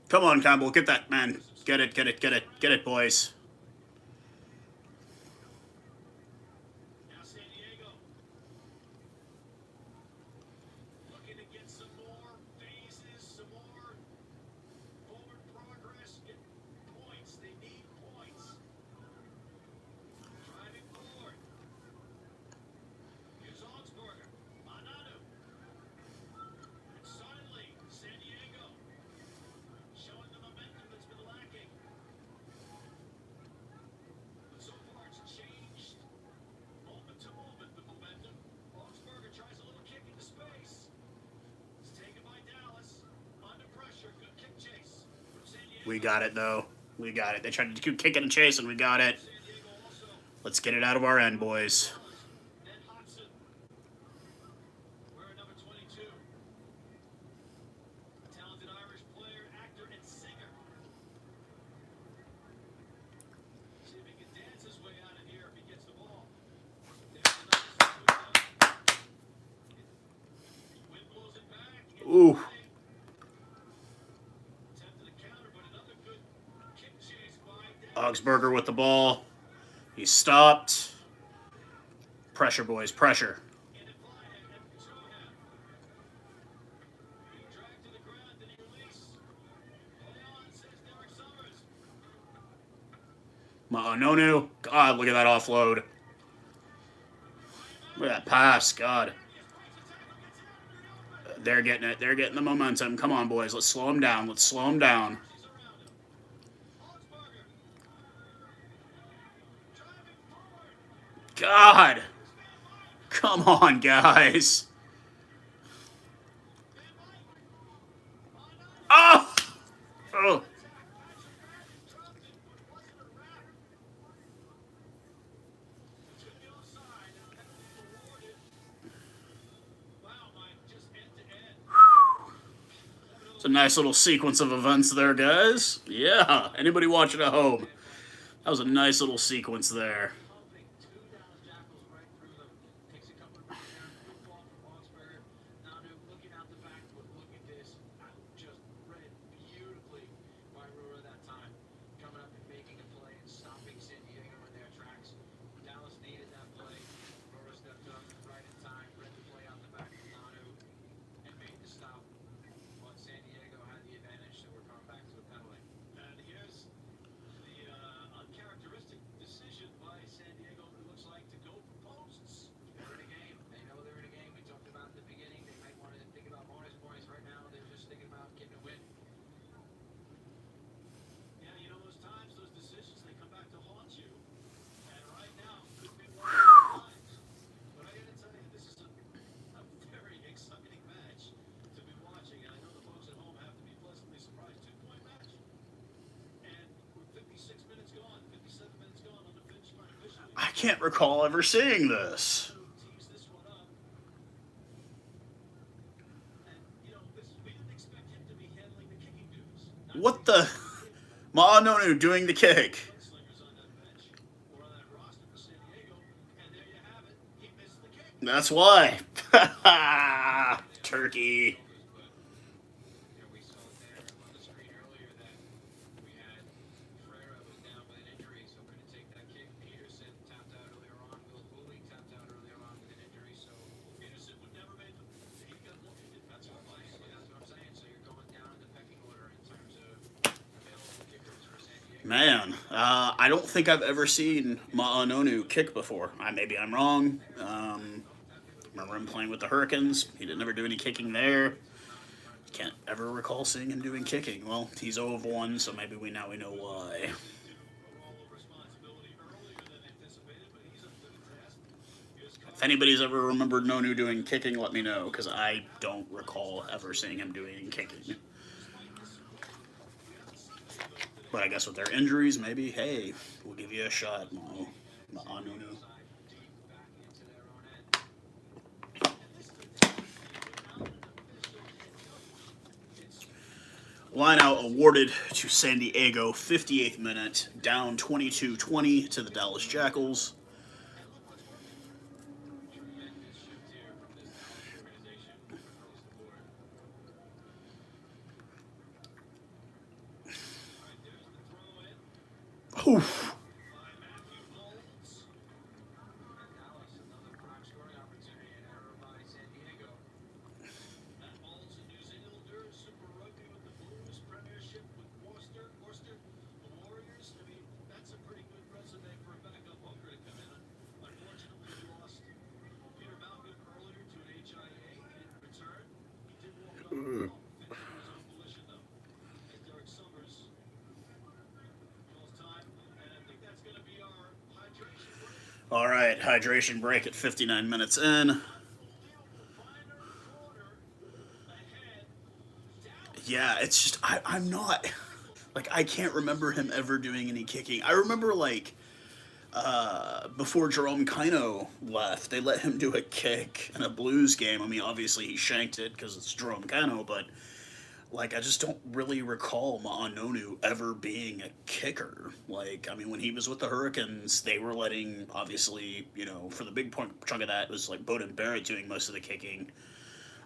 Come on, Campbell. Get that, man. Get it, get it, get it. Get it, boys. We got it, though. We got it. They tried to keep kicking and chasing. We got it. Let's get it out of our end, boys. Ooh. Augsburger with the ball. He's stopped. Pressure, boys. Pressure. Ma'anonu. God, look at that offload. Look at that pass. God. They're getting it. They're getting the momentum. Come on, boys. Let's slow them down. Let's slow them down. God. Come on, guys. Oh! Oh. It's a nice little sequence of events there, guys. Yeah. Anybody watching at home? That was a nice little sequence there. pumping two Dallas Jackals right through them. Takes a couple of feet down, good ball from Augsburger. Now looking out the back, but look at this. Just read beautifully by Rura that time. Coming up and making a play and stopping San Diego in their tracks. Dallas needed that play. Rura stepped up right in time, read the play out the back of Nanu, and made the stop. But San Diego had the advantage, so we're coming back to a penalty. And here's the uncharacteristic decision by San Diego, it looks like, to go for posts. They're in a game. They know they're in a game. We talked about at the beginning. They might want to think about bonus points. Right now, they're just thinking about getting a win. Yeah, you know, those times, those decisions, they come back to haunt you. And right now, could be one of those times. But I got to tell you, this is a very exciting match to be watching. And I know the folks at home have to be pleasantly surprised. 2-point match. And with 56 minutes gone, 57 minutes gone on the finish line officially. I can't recall ever seeing this. Tees this one up. And, you know, we didn't expect him to be handling the kicking duties. What the? Ma'anonu doing the kick. Slingers on that bench or on that roster for San Diego. And there you have it. He missed the kick. That's why. Turkey. You know, we saw it there on the screen earlier that we had Ferreira was down with an injury, so we're going to take that kick. Peterson tapped out earlier on. Will Cooley tapped out earlier on with an injury, so Peterson would never make the. He got looked at. That's what I'm saying. So you're going down in the pecking order in terms of available kickers for San Diego. Man, I don't think I've ever seen Ma'anonu kick before. Maybe I'm wrong. Remember him playing with the Hurricanes. He didn't ever do any kicking there. Can't ever recall seeing him doing kicking. Well, he's 0 of 1, so maybe we know why. Role of responsibility earlier than anticipated, but he's up to the task. Here's If anybody's ever remembered Nonu doing kicking, let me know, because I don't recall ever seeing him doing any kicking. But I guess with their injuries, maybe, hey, we'll give you a shot, Ma'anonu. Lineout awarded to San Diego, 58th minute, down 22-20 to the Dallas Jackals. Oof. All right, hydration break at 59 minutes in. Yeah, it's just, I'm not, like, I can't remember him ever doing any kicking. I remember, like, before Jerome Kino left, they let him do a kick in a Blues game. I mean, obviously he shanked it because it's Jerome Kino, but, like, I just don't really recall Ma'anonu ever being a kicker. Like, I mean, when he was with the Hurricanes, they were letting, obviously, you know, for the big chunk of that, it was, like, Bowden Barrett doing most of the kicking.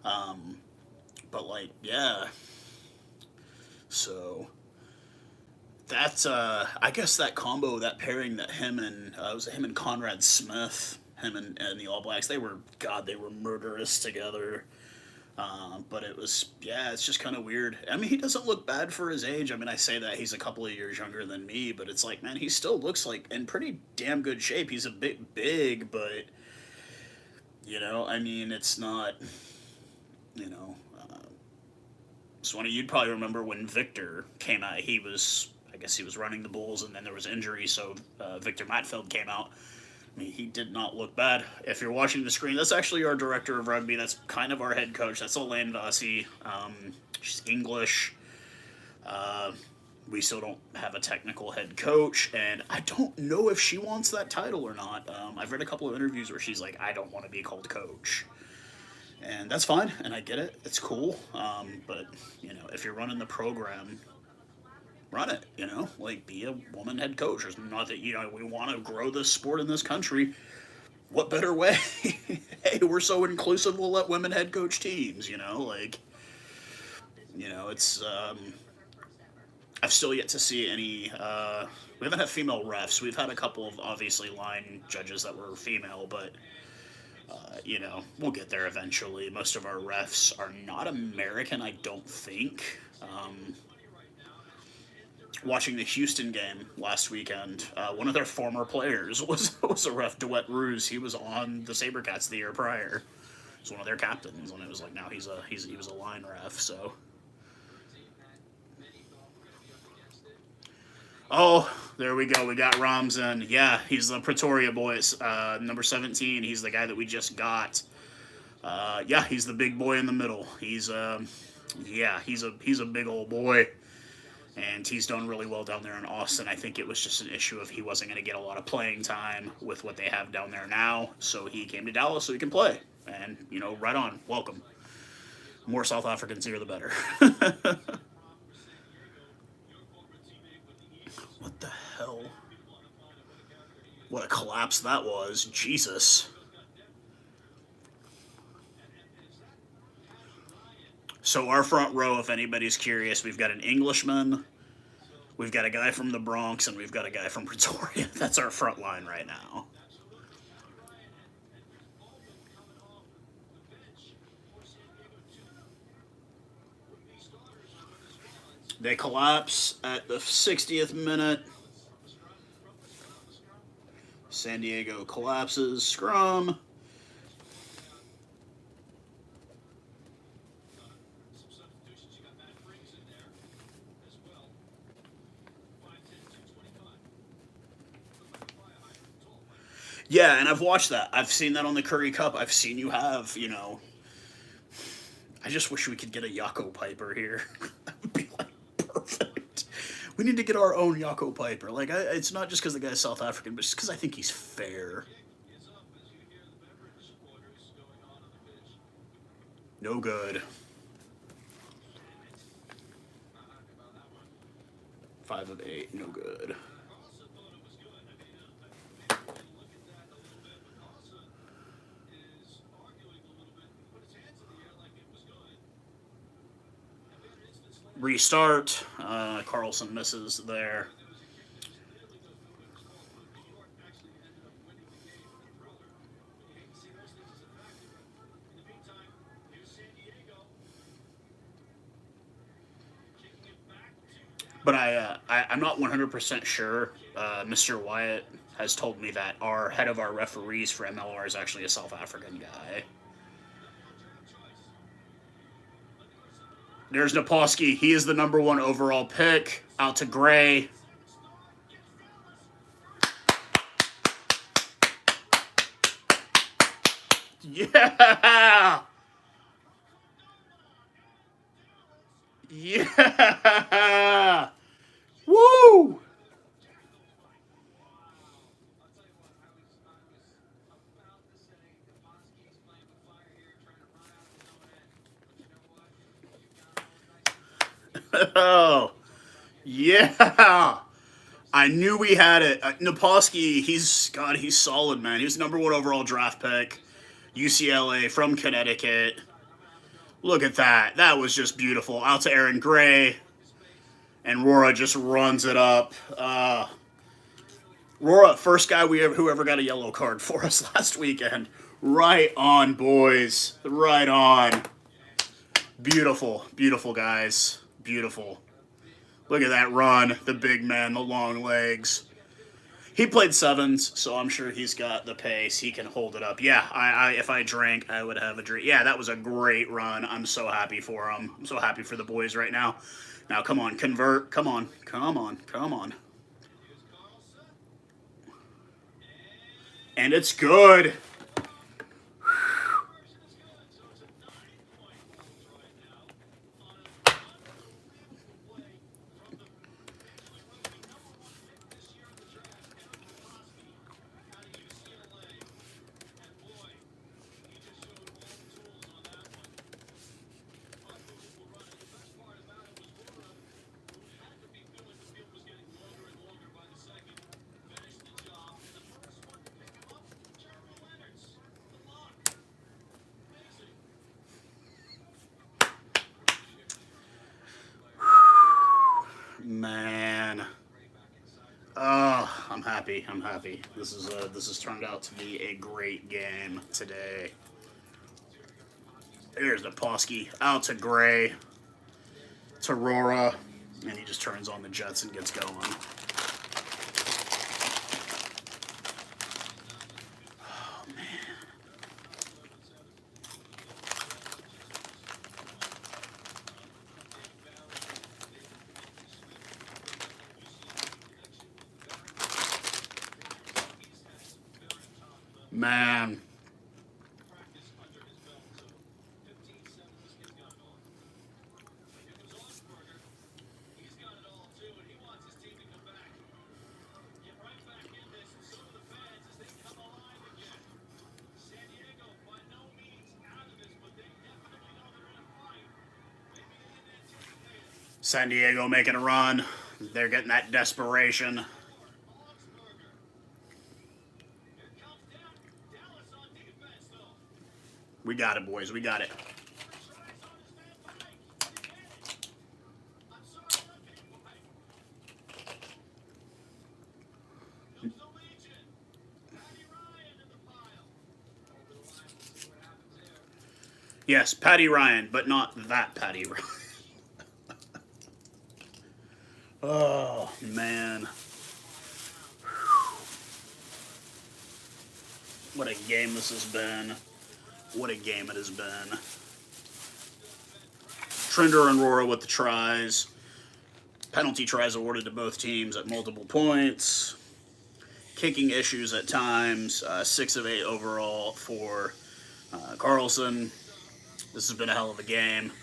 But, like, yeah. So, that's, I guess that combo, that pairing that him and, was it him and Conrad Smith, him and the All Blacks, they were murderous together. But it was, yeah, it's just kind of weird. I mean, he doesn't look bad for his age. I mean, I say that he's a couple of years younger than me, but it's like, man, he still looks like in pretty damn good shape. He's a bit big, but, you know, I mean, it's not, you know, so you'd probably remember when Victor came out, I guess he was running the Bulls, and then there was injury, so Victor Matfield came out. I mean, he did not look bad. If you're watching the screen, that's actually our director of rugby. That's kind of our head coach. That's Elaine Vasi. She's English. We still don't have a technical head coach, and I don't know if she wants that title or not. I've read a couple of interviews where she's like, I don't want to be called coach. And that's fine, and I get it. It's cool. But, you know, if you're running the program, run it. Like be a woman head coach. There's not that we want to grow this sport in this country. What better way? Hey, we're so inclusive. We'll let women head coach teams. It's I've still yet to see any. We haven't had female refs. We've had a couple of obviously line judges that were female, but we'll get there eventually. Most of our refs are not American, I don't think. Watching the Houston game last weekend, one of their former players was a ref, DeWitt Ruse. He was on the SaberCats the year prior. He's one of their captains, and it was like now he was a line ref. So, oh, there we go. We got Ramzan. Yeah, he's the Pretoria boys, number 17. He's the guy that we just got. Yeah, he's the big boy in the middle. He's he's a big old boy. And he's done really well down there in Austin. I think it was just an issue of he wasn't going to get a lot of playing time with what they have down there now. So he came to Dallas so he can play. And, right on. Welcome. More South Africans here, the better. What the hell? What a collapse that was. Jesus. So our front row, if anybody's curious, we've got an Englishman, we've got a guy from the Bronx, and we've got a guy from Pretoria. That's our front line right now. They collapse at the 60th minute. San Diego collapses. Scrum. Yeah, and I've watched that. I've seen that on the Curry Cup. I've seen you have, I just wish we could get a Yako Piper here. That would be, perfect. We need to get our own Yako Piper. It's not just because the guy's South African, but just because I think he's fair. No good. 5 of 8, no good. Restart. Carlson misses there. But I'm not 100% sure. Mr. Wyatt has told me that our head of our referees for MLR is actually a South African guy. There's Naposki. He is the number 1 overall pick. Out to Gray. Yeah! Yeah! Woo! Oh, yeah. I knew we had it. Naposki, he's solid, man. He was number 1 overall draft pick. UCLA from Connecticut. Look at that. That was just beautiful. Out to Aaron Gray. And Rora just runs it up. Rora, first guy who ever got a yellow card for us last weekend. Right on, boys. Right on. Beautiful. Beautiful, guys. Beautiful. Look at that run. The big man, the long legs. He played sevens, so I'm sure he's got the pace. He can hold it up. Yeah, if I drank, I would have a drink. Yeah, that was a great run. I'm so happy for him. I'm so happy for the boys right now. Now, come on, convert. Come on. Come on. Come on. And it's good. happy. I'm happy. This has turned out to be a great game today. Here's Naposki out to Gray, to Rora, and he just turns on the Jets and gets going. Oh, man. Man. San Diego making a run. They're getting that desperation. We got it, boys. We got it. Yes, Patty Ryan, but not that Patty Ryan. Oh, man. What a game this has been. What a game it has been. Trinder and Rora with the tries. Penalty tries awarded to both teams at multiple points. Kicking issues at times. 6 of 8 overall for Carlson. This has been a hell of a game.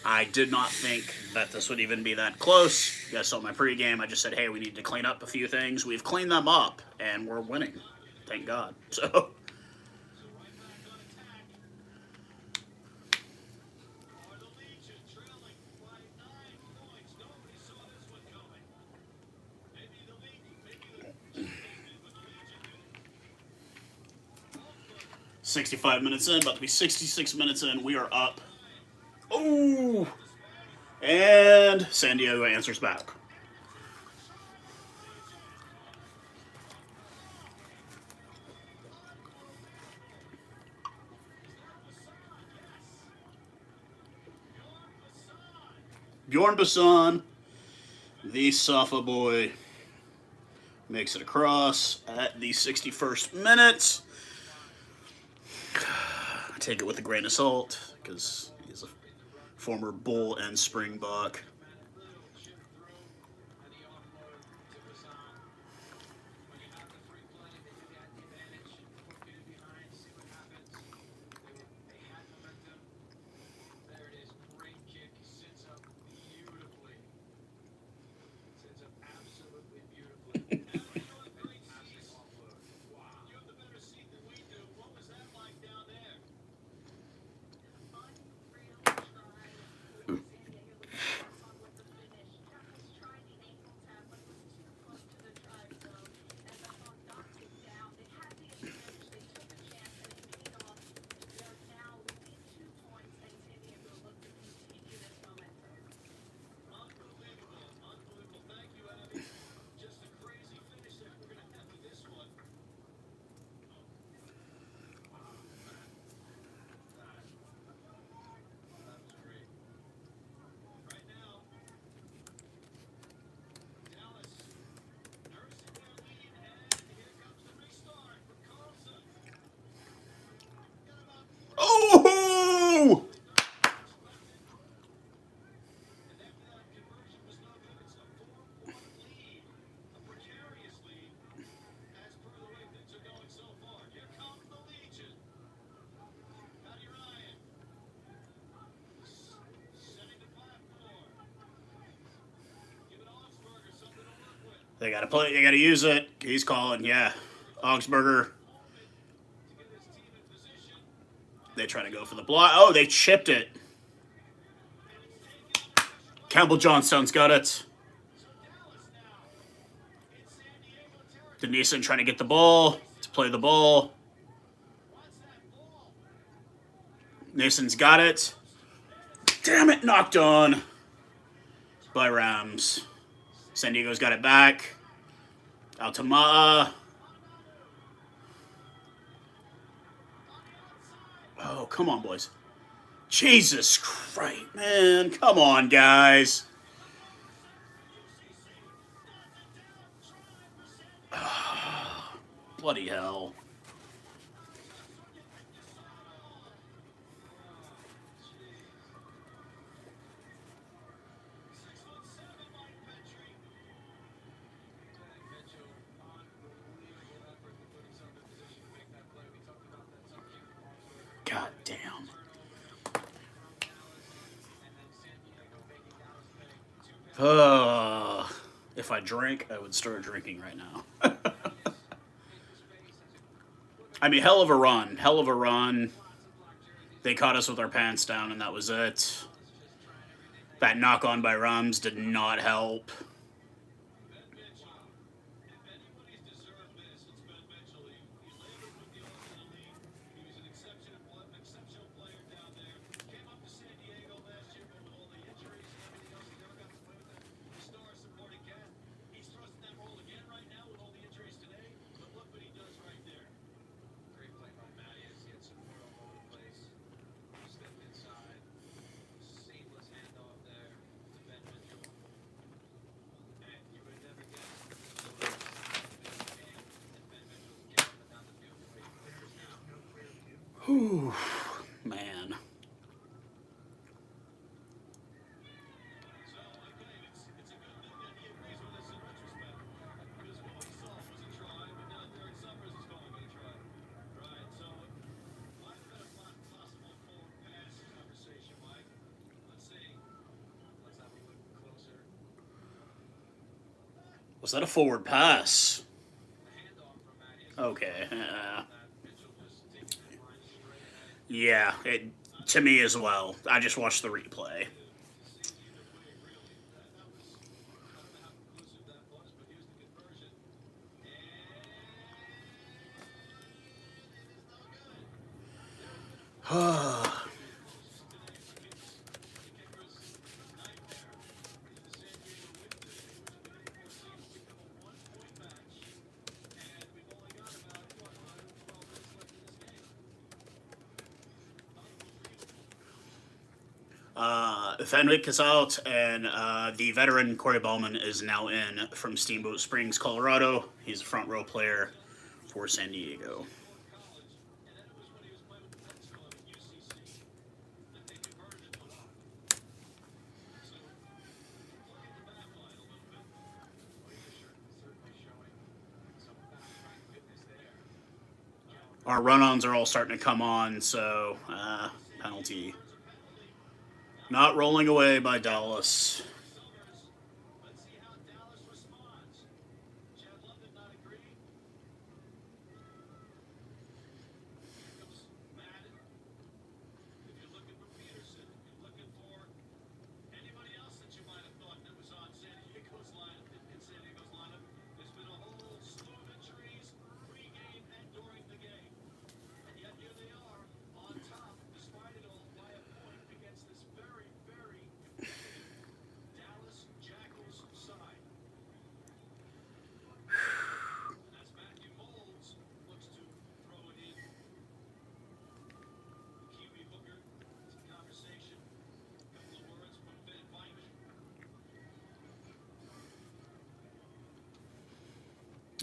I did not think that this would even be that close. You guys saw my pregame. I just said, hey, we need to clean up a few things. We've cleaned them up, and we're winning. Thank God. So... ...65 minutes in, about to be 66 minutes in. We are up. Oh! And San Diego answers back. Bjorn Basson, the Safa boy, makes it across at the 61st minute. I take it with a grain of salt because he's a former Bull and Springbok. Oh! They gotta play. They gotta use it. He's calling. Yeah, Augsburger. They try to go for the block. Oh, they chipped it. Campbell Johnstone's got it. Denison trying to get the ball, to play the ball. Nason's got it. Damn it, knocked on by Rams. San Diego's got it back. Out to Ma. Oh, come on, boys. Jesus Christ, man. Come on, guys. Bloody hell. God damn. If I drank, I would start drinking right now. I mean, hell of a run. Hell of a run. They caught us with our pants down, and that was it. That knock on by Rams did not help. Whew, man. Was that a forward pass? Okay. Yeah, to me as well. I just watched the replay. Fenwick is out, and the veteran Corey Ballman is now in from Steamboat Springs, Colorado. He's a front row player for San Diego. Our run-ons are all starting to come on, so penalty. Not rolling away by Dallas.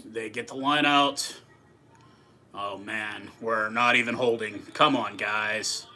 They get the line out. Oh man, we're not even holding. Come on, guys.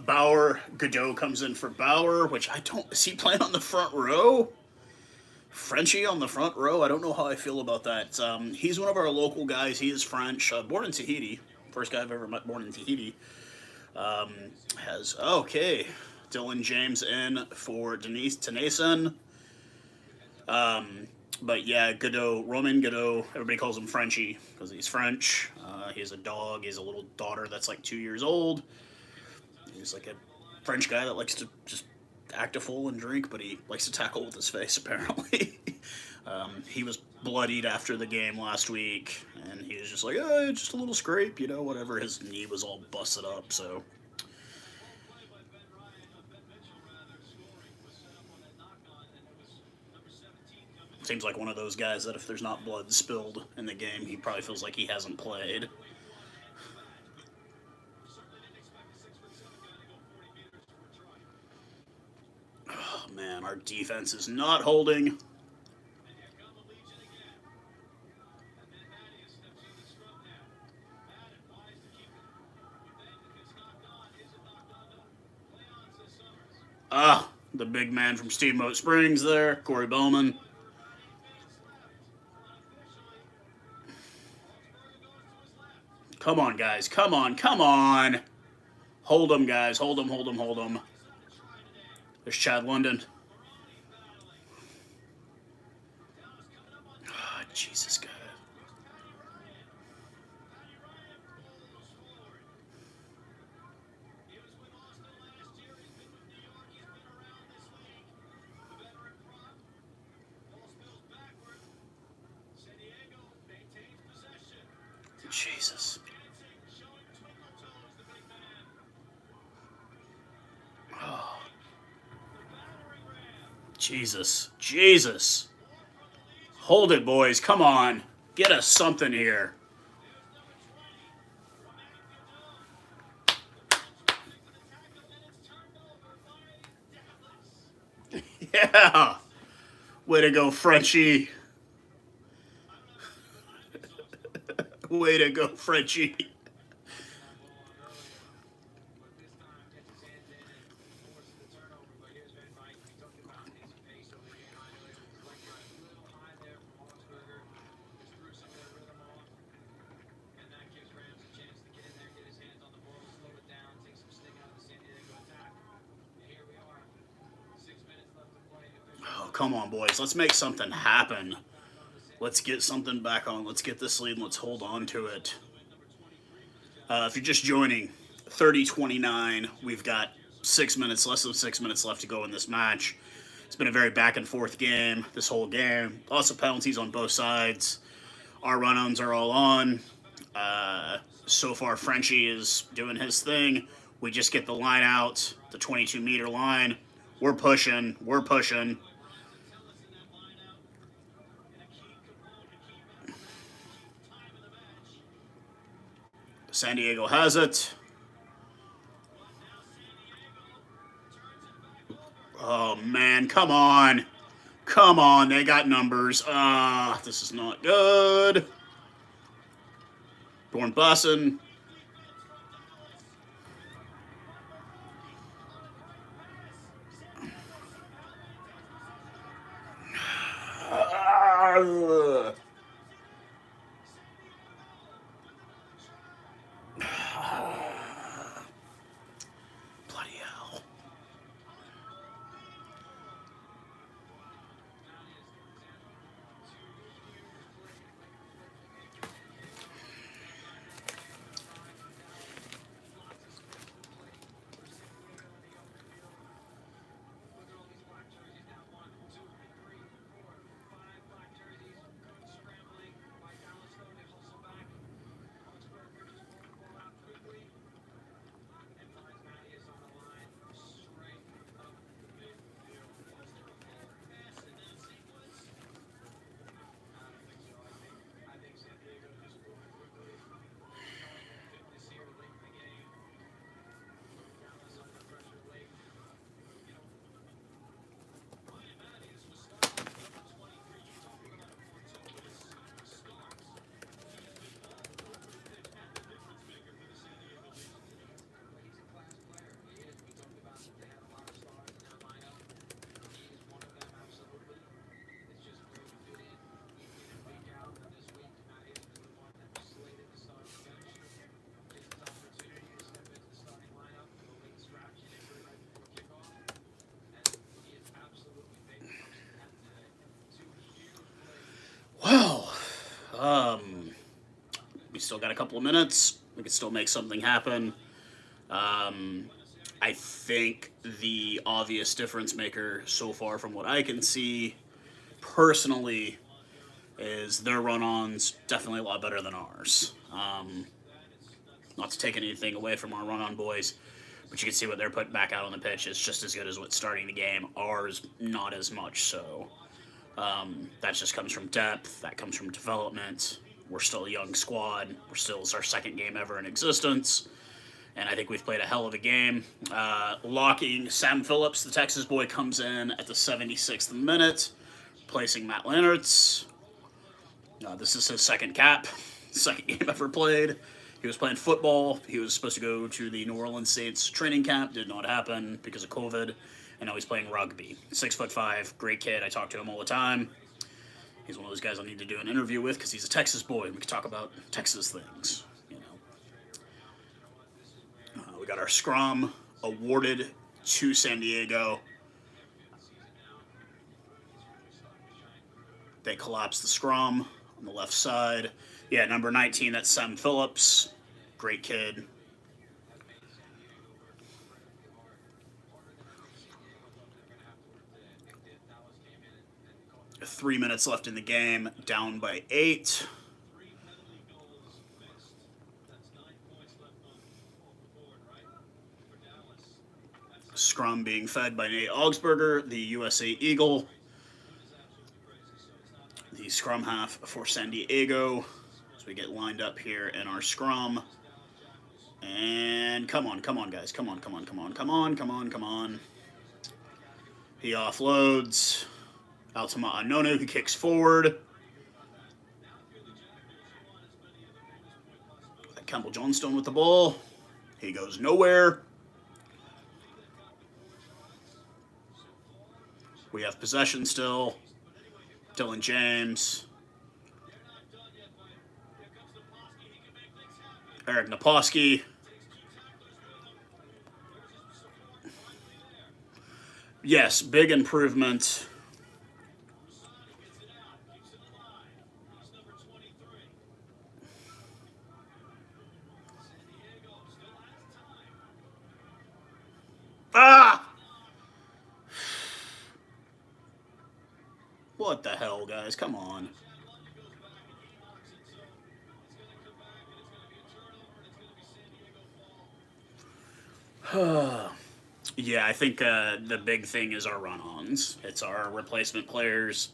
Bauer, Godot comes in for Bauer, which I don't. Is he playing on the front row? Frenchie on the front row. I don't know how I feel about that. He's one of our local guys. He is French, born in Tahiti. First guy I've ever met born in Tahiti. Has okay. Dylan James in for Denise Tennyson. But yeah, Godot, Roman Godot, everybody calls him Frenchie because he's French. He has a dog. He has a little daughter that's like 2 years old. He's like a French guy that likes to just act a fool and drink, but he likes to tackle with his face, apparently. He was bloodied after the game last week, and he was just like, oh, just a little scrape, whatever. His knee was all busted up, so. Seems like one of those guys that if there's not blood spilled in the game, he probably feels like he hasn't played. Oh, man, our defense is not holding. The big man from Steamboat Springs there, Corey Bowman. Come on, guys. Come on. Come on. Hold him, guys. Hold him, hold him, hold him. There's Chad London. Oh, Jesus, God. Jesus. Oh. Jesus. Jesus. Hold it, boys. Come on. Get us something here. Yeah. Way to go, Frenchie. Way to go, Frenchie. Oh, come on, boys. Let's make something happen. Let's get something back on. Let's get this lead and let's hold on to it. If you're just joining, 30-29. We've got less than 6 minutes left to go in this match. It's been a very back and forth game this whole game. Lots of penalties on both sides. Our run-ons are all on. So far, Frenchie is doing his thing. We just get the line out, the 22-meter line. We're pushing. We're pushing. San Diego has it. Oh, man. Come on. Come on. They got numbers. This is not good. Dorn Bussin. Bloody hell. still got a couple of minutes. We can still make something happen. I think the obvious difference maker so far from what I can see personally is their run-ons definitely a lot better than ours. Not to take anything away from our run-on boys, but you can see what they're putting back out on the pitch is just as good as what's starting the game. Ours, not as much so. That just comes from depth. That comes from development. We're still a young squad. It's our second game ever in existence. And I think we've played a hell of a game. Locking Sam Phillips, the Texas boy, comes in at the 76th minute, replacing Matt Leonards. This is his second cap, second game ever played. He was playing football. He was supposed to go to the New Orleans Saints training camp. Did not happen because of COVID. And now he's playing rugby. 6'5", great kid. I talk to him all the time. He's one of those guys I need to do an interview with because he's a Texas boy. We can talk about Texas things, you know. We got our scrum awarded to San Diego. They collapsed the scrum on the left side. Yeah, number 19, that's Sam Phillips. Great kid. Three minutes left in the game, down by 8. Scrum being fed by Nate Augsburger, the USA Eagle. The scrum half for San Diego as we get lined up here in our scrum. And come on, guys. Come on. He offloads. Altama Anono, who kicks forward. Campbell Johnstone with the ball. He goes nowhere. We have possession still. Dylan James. Eric Naposki. Yes, big improvement. Ah! What the hell, guys? Come on. Yeah, I think the big thing is our run-ons. It's our replacement players.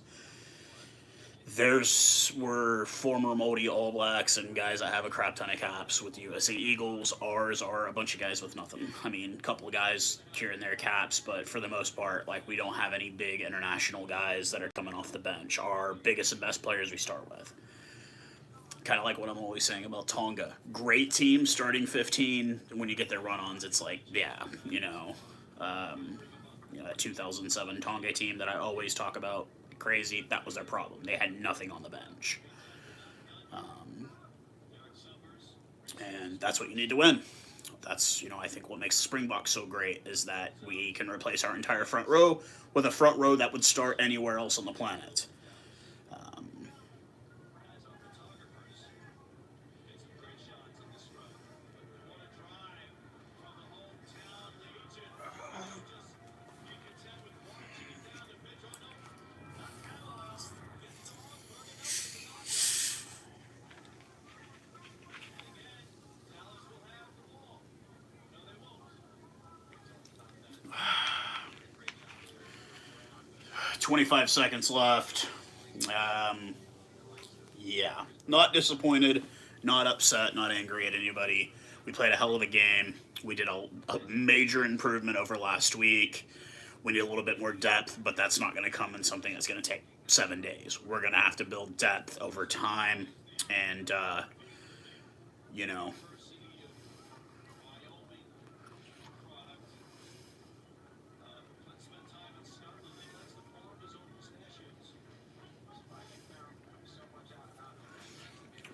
Theirs were former Moldy All Blacks and guys that have a crap ton of caps with the USA Eagles. Ours are a bunch of guys with nothing. I mean, a couple of guys here and there caps, but for the most part, like, we don't have any big international guys that are coming off the bench. Our biggest and best players we start with. Kind of like what I'm always saying about Tonga. Great team starting 15. When you get their run-ons, it's like, yeah, that 2007 Tonga team that I always talk about. Crazy. That was their problem. They had nothing on the bench. And that's what you need to win. That's, I think what makes the Springboks so great is that we can replace our entire front row with a front row that would start anywhere else on the planet. 25 seconds left. Yeah, not disappointed, not upset, not angry at anybody. We played a hell of a game. We did a major improvement over last week. We need a little bit more depth, but that's not going to come in something that's going to take 7 days. We're going to have to build depth over time, and,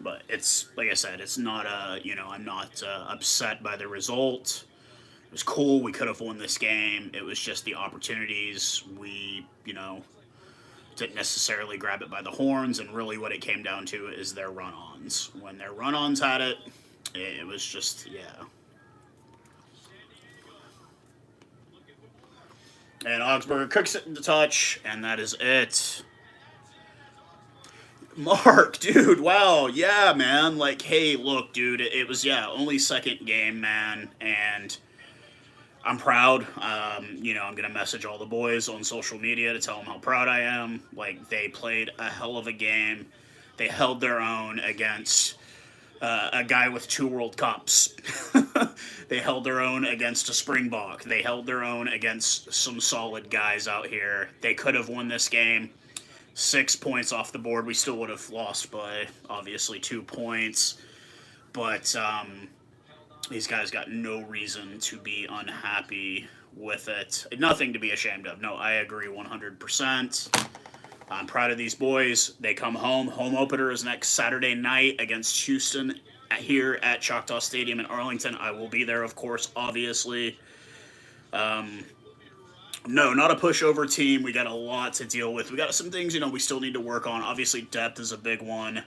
But it's, like I said, it's not I'm not upset by the result. It was cool. We could have won this game. It was just the opportunities. We, didn't necessarily grab it by the horns, and really what it came down to is their run-ons. When their run-ons had it, it was just, yeah. And Augsburger cooks it into touch, and that is it. Mark, dude, wow, yeah, man. Like, hey, look, dude, it was, yeah, only second game, man, and I'm proud. You know, I'm going to message all the boys on social media to tell them how proud I am. Like, they played a hell of a game. They held their own against a guy with 2 World Cups. They held their own against a Springbok. They held their own against some solid guys out here. They could have won this game. 6 points off the board. We still would have lost by, obviously, 2 points. But these guys got no reason to be unhappy with it. Nothing to be ashamed of. No, I agree 100%. I'm proud of these boys. They come home. Home opener is next Saturday night against Houston here at Choctaw Stadium in Arlington. I will be there, of course, obviously. No, not a pushover team. We got a lot to deal with. We got some things, you know, we still need to work on. Obviously, depth is a big one.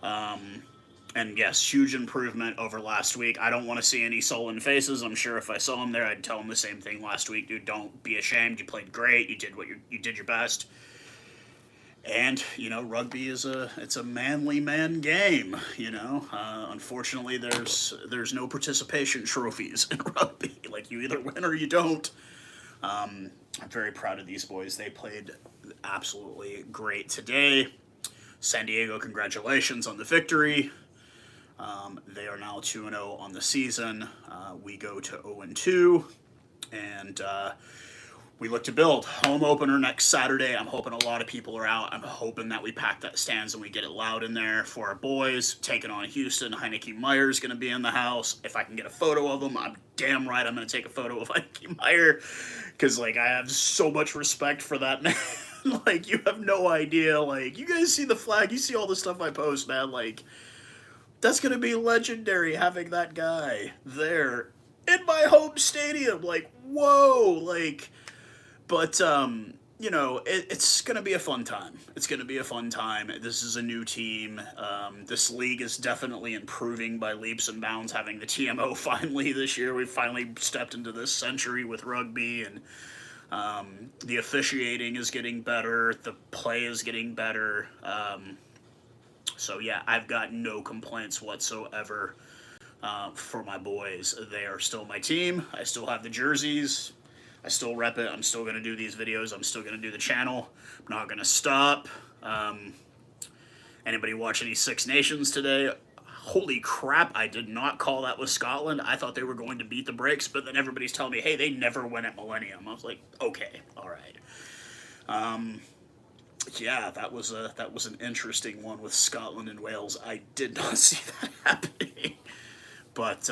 And yes, huge improvement over last week. I don't want to see any sullen faces. I'm sure if I saw them there, I'd tell them the same thing last week. Dude, don't be ashamed. You played great. You did you did your best. And, you know, rugby is it's a manly man game, you know. Unfortunately, there's no participation trophies in rugby. Like, you either win or you don't. I'm very proud of these boys. They played absolutely great today. San Diego, congratulations on the victory. They are now 2-0 on the season. We go to 0-2. And we look to build. Home opener next Saturday. I'm hoping a lot of people are out. I'm hoping that we pack that stands and we get it loud in there for our boys. Taking on Houston. Heineke Meyer's going to be in the house. If I can get a photo of him, I'm damn right I'm going to take a photo of Heineke Meyer. Because, like, I have so much respect for that man. Like, you have no idea. Like, you guys see the flag. You see all the stuff I post, man. Like, that's going to be legendary having that guy there in my home stadium. Like, whoa. Like, but, you know, it's going to be a fun time. It's going to be a fun time. This is a new team. This league is definitely improving by leaps and bounds, having the TMO finally this year. We've finally stepped into this century with rugby, and the officiating is getting better. The play is getting better. So, yeah, I've got no complaints whatsoever for my boys. They are still my team. I still have the jerseys. I still rep it. I'm still going to do these videos. I'm still going to do the channel. I'm not going to stop. Anybody watch any Six Nations today? Holy crap, I did not call that with Scotland. I thought they were going to beat the Breaks, but then everybody's telling me, hey, they never win at Millennium. I was like, okay, all right. Yeah, that was an interesting one with Scotland and Wales. I did not see that happening. But,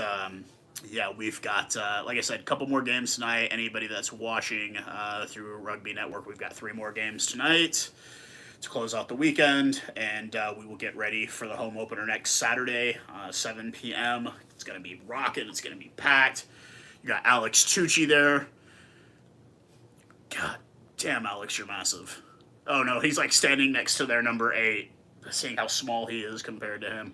yeah, we've got, like I said, a couple more games tonight. Anybody that's watching through Rugby Network, we've got 3 more games tonight to close out the weekend, and we will get ready for the home opener next Saturday, 7 p.m. It's going to be rocking. It's going to be packed. You got Alex Tucci there. God damn, Alex, you're massive. Oh, no, he's like standing next to their number 8, seeing how small he is compared to him.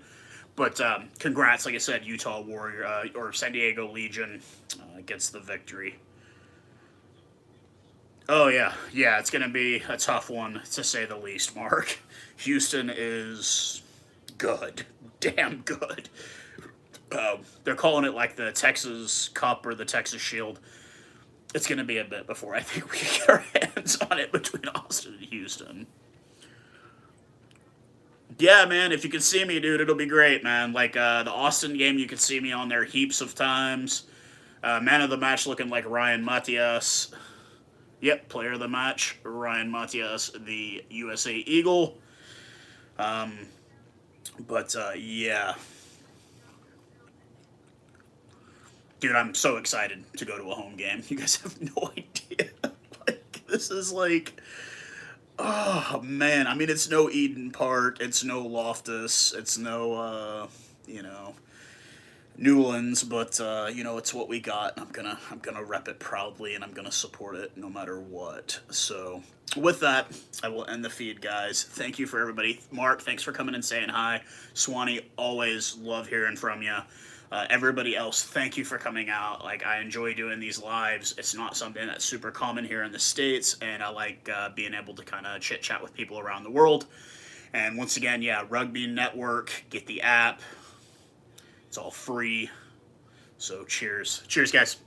But congrats, like I said, Utah Warrior, or San Diego Legion gets the victory. Oh, yeah. Yeah, it's going to be a tough one, to say the least, Mark. Houston is good. Damn good. They're calling it like the Texas Cup or the Texas Shield. It's going to be a bit before I think we can get our hands on it between Austin and Houston. Yeah, man, if you can see me, dude, it'll be great, man. Like, the Austin game, you can see me on there heaps of times. Man of the match looking like Ryan Matias. Yep, player of the match, Ryan Matias, the USA Eagle. Yeah. Dude, I'm so excited to go to a home game. You guys have no idea. Like, this is like... Oh, man. I mean, it's no Eden Park. It's no Loftus. It's no, Newlands. But, it's what we got. I'm gonna rep it proudly, and I'm gonna support it no matter what. So, with that, I will end the feed, guys. Thank you for everybody. Mark, thanks for coming and saying hi. Swanee, always love hearing from you. Everybody else, thank you for coming out. Like, I enjoy doing these lives. It's not something that's super common here in the States, and I like being able to kind of chit chat with people around the world. And once again, yeah, Rugby Network, get the app. It's all free. So cheers. Cheers, guys.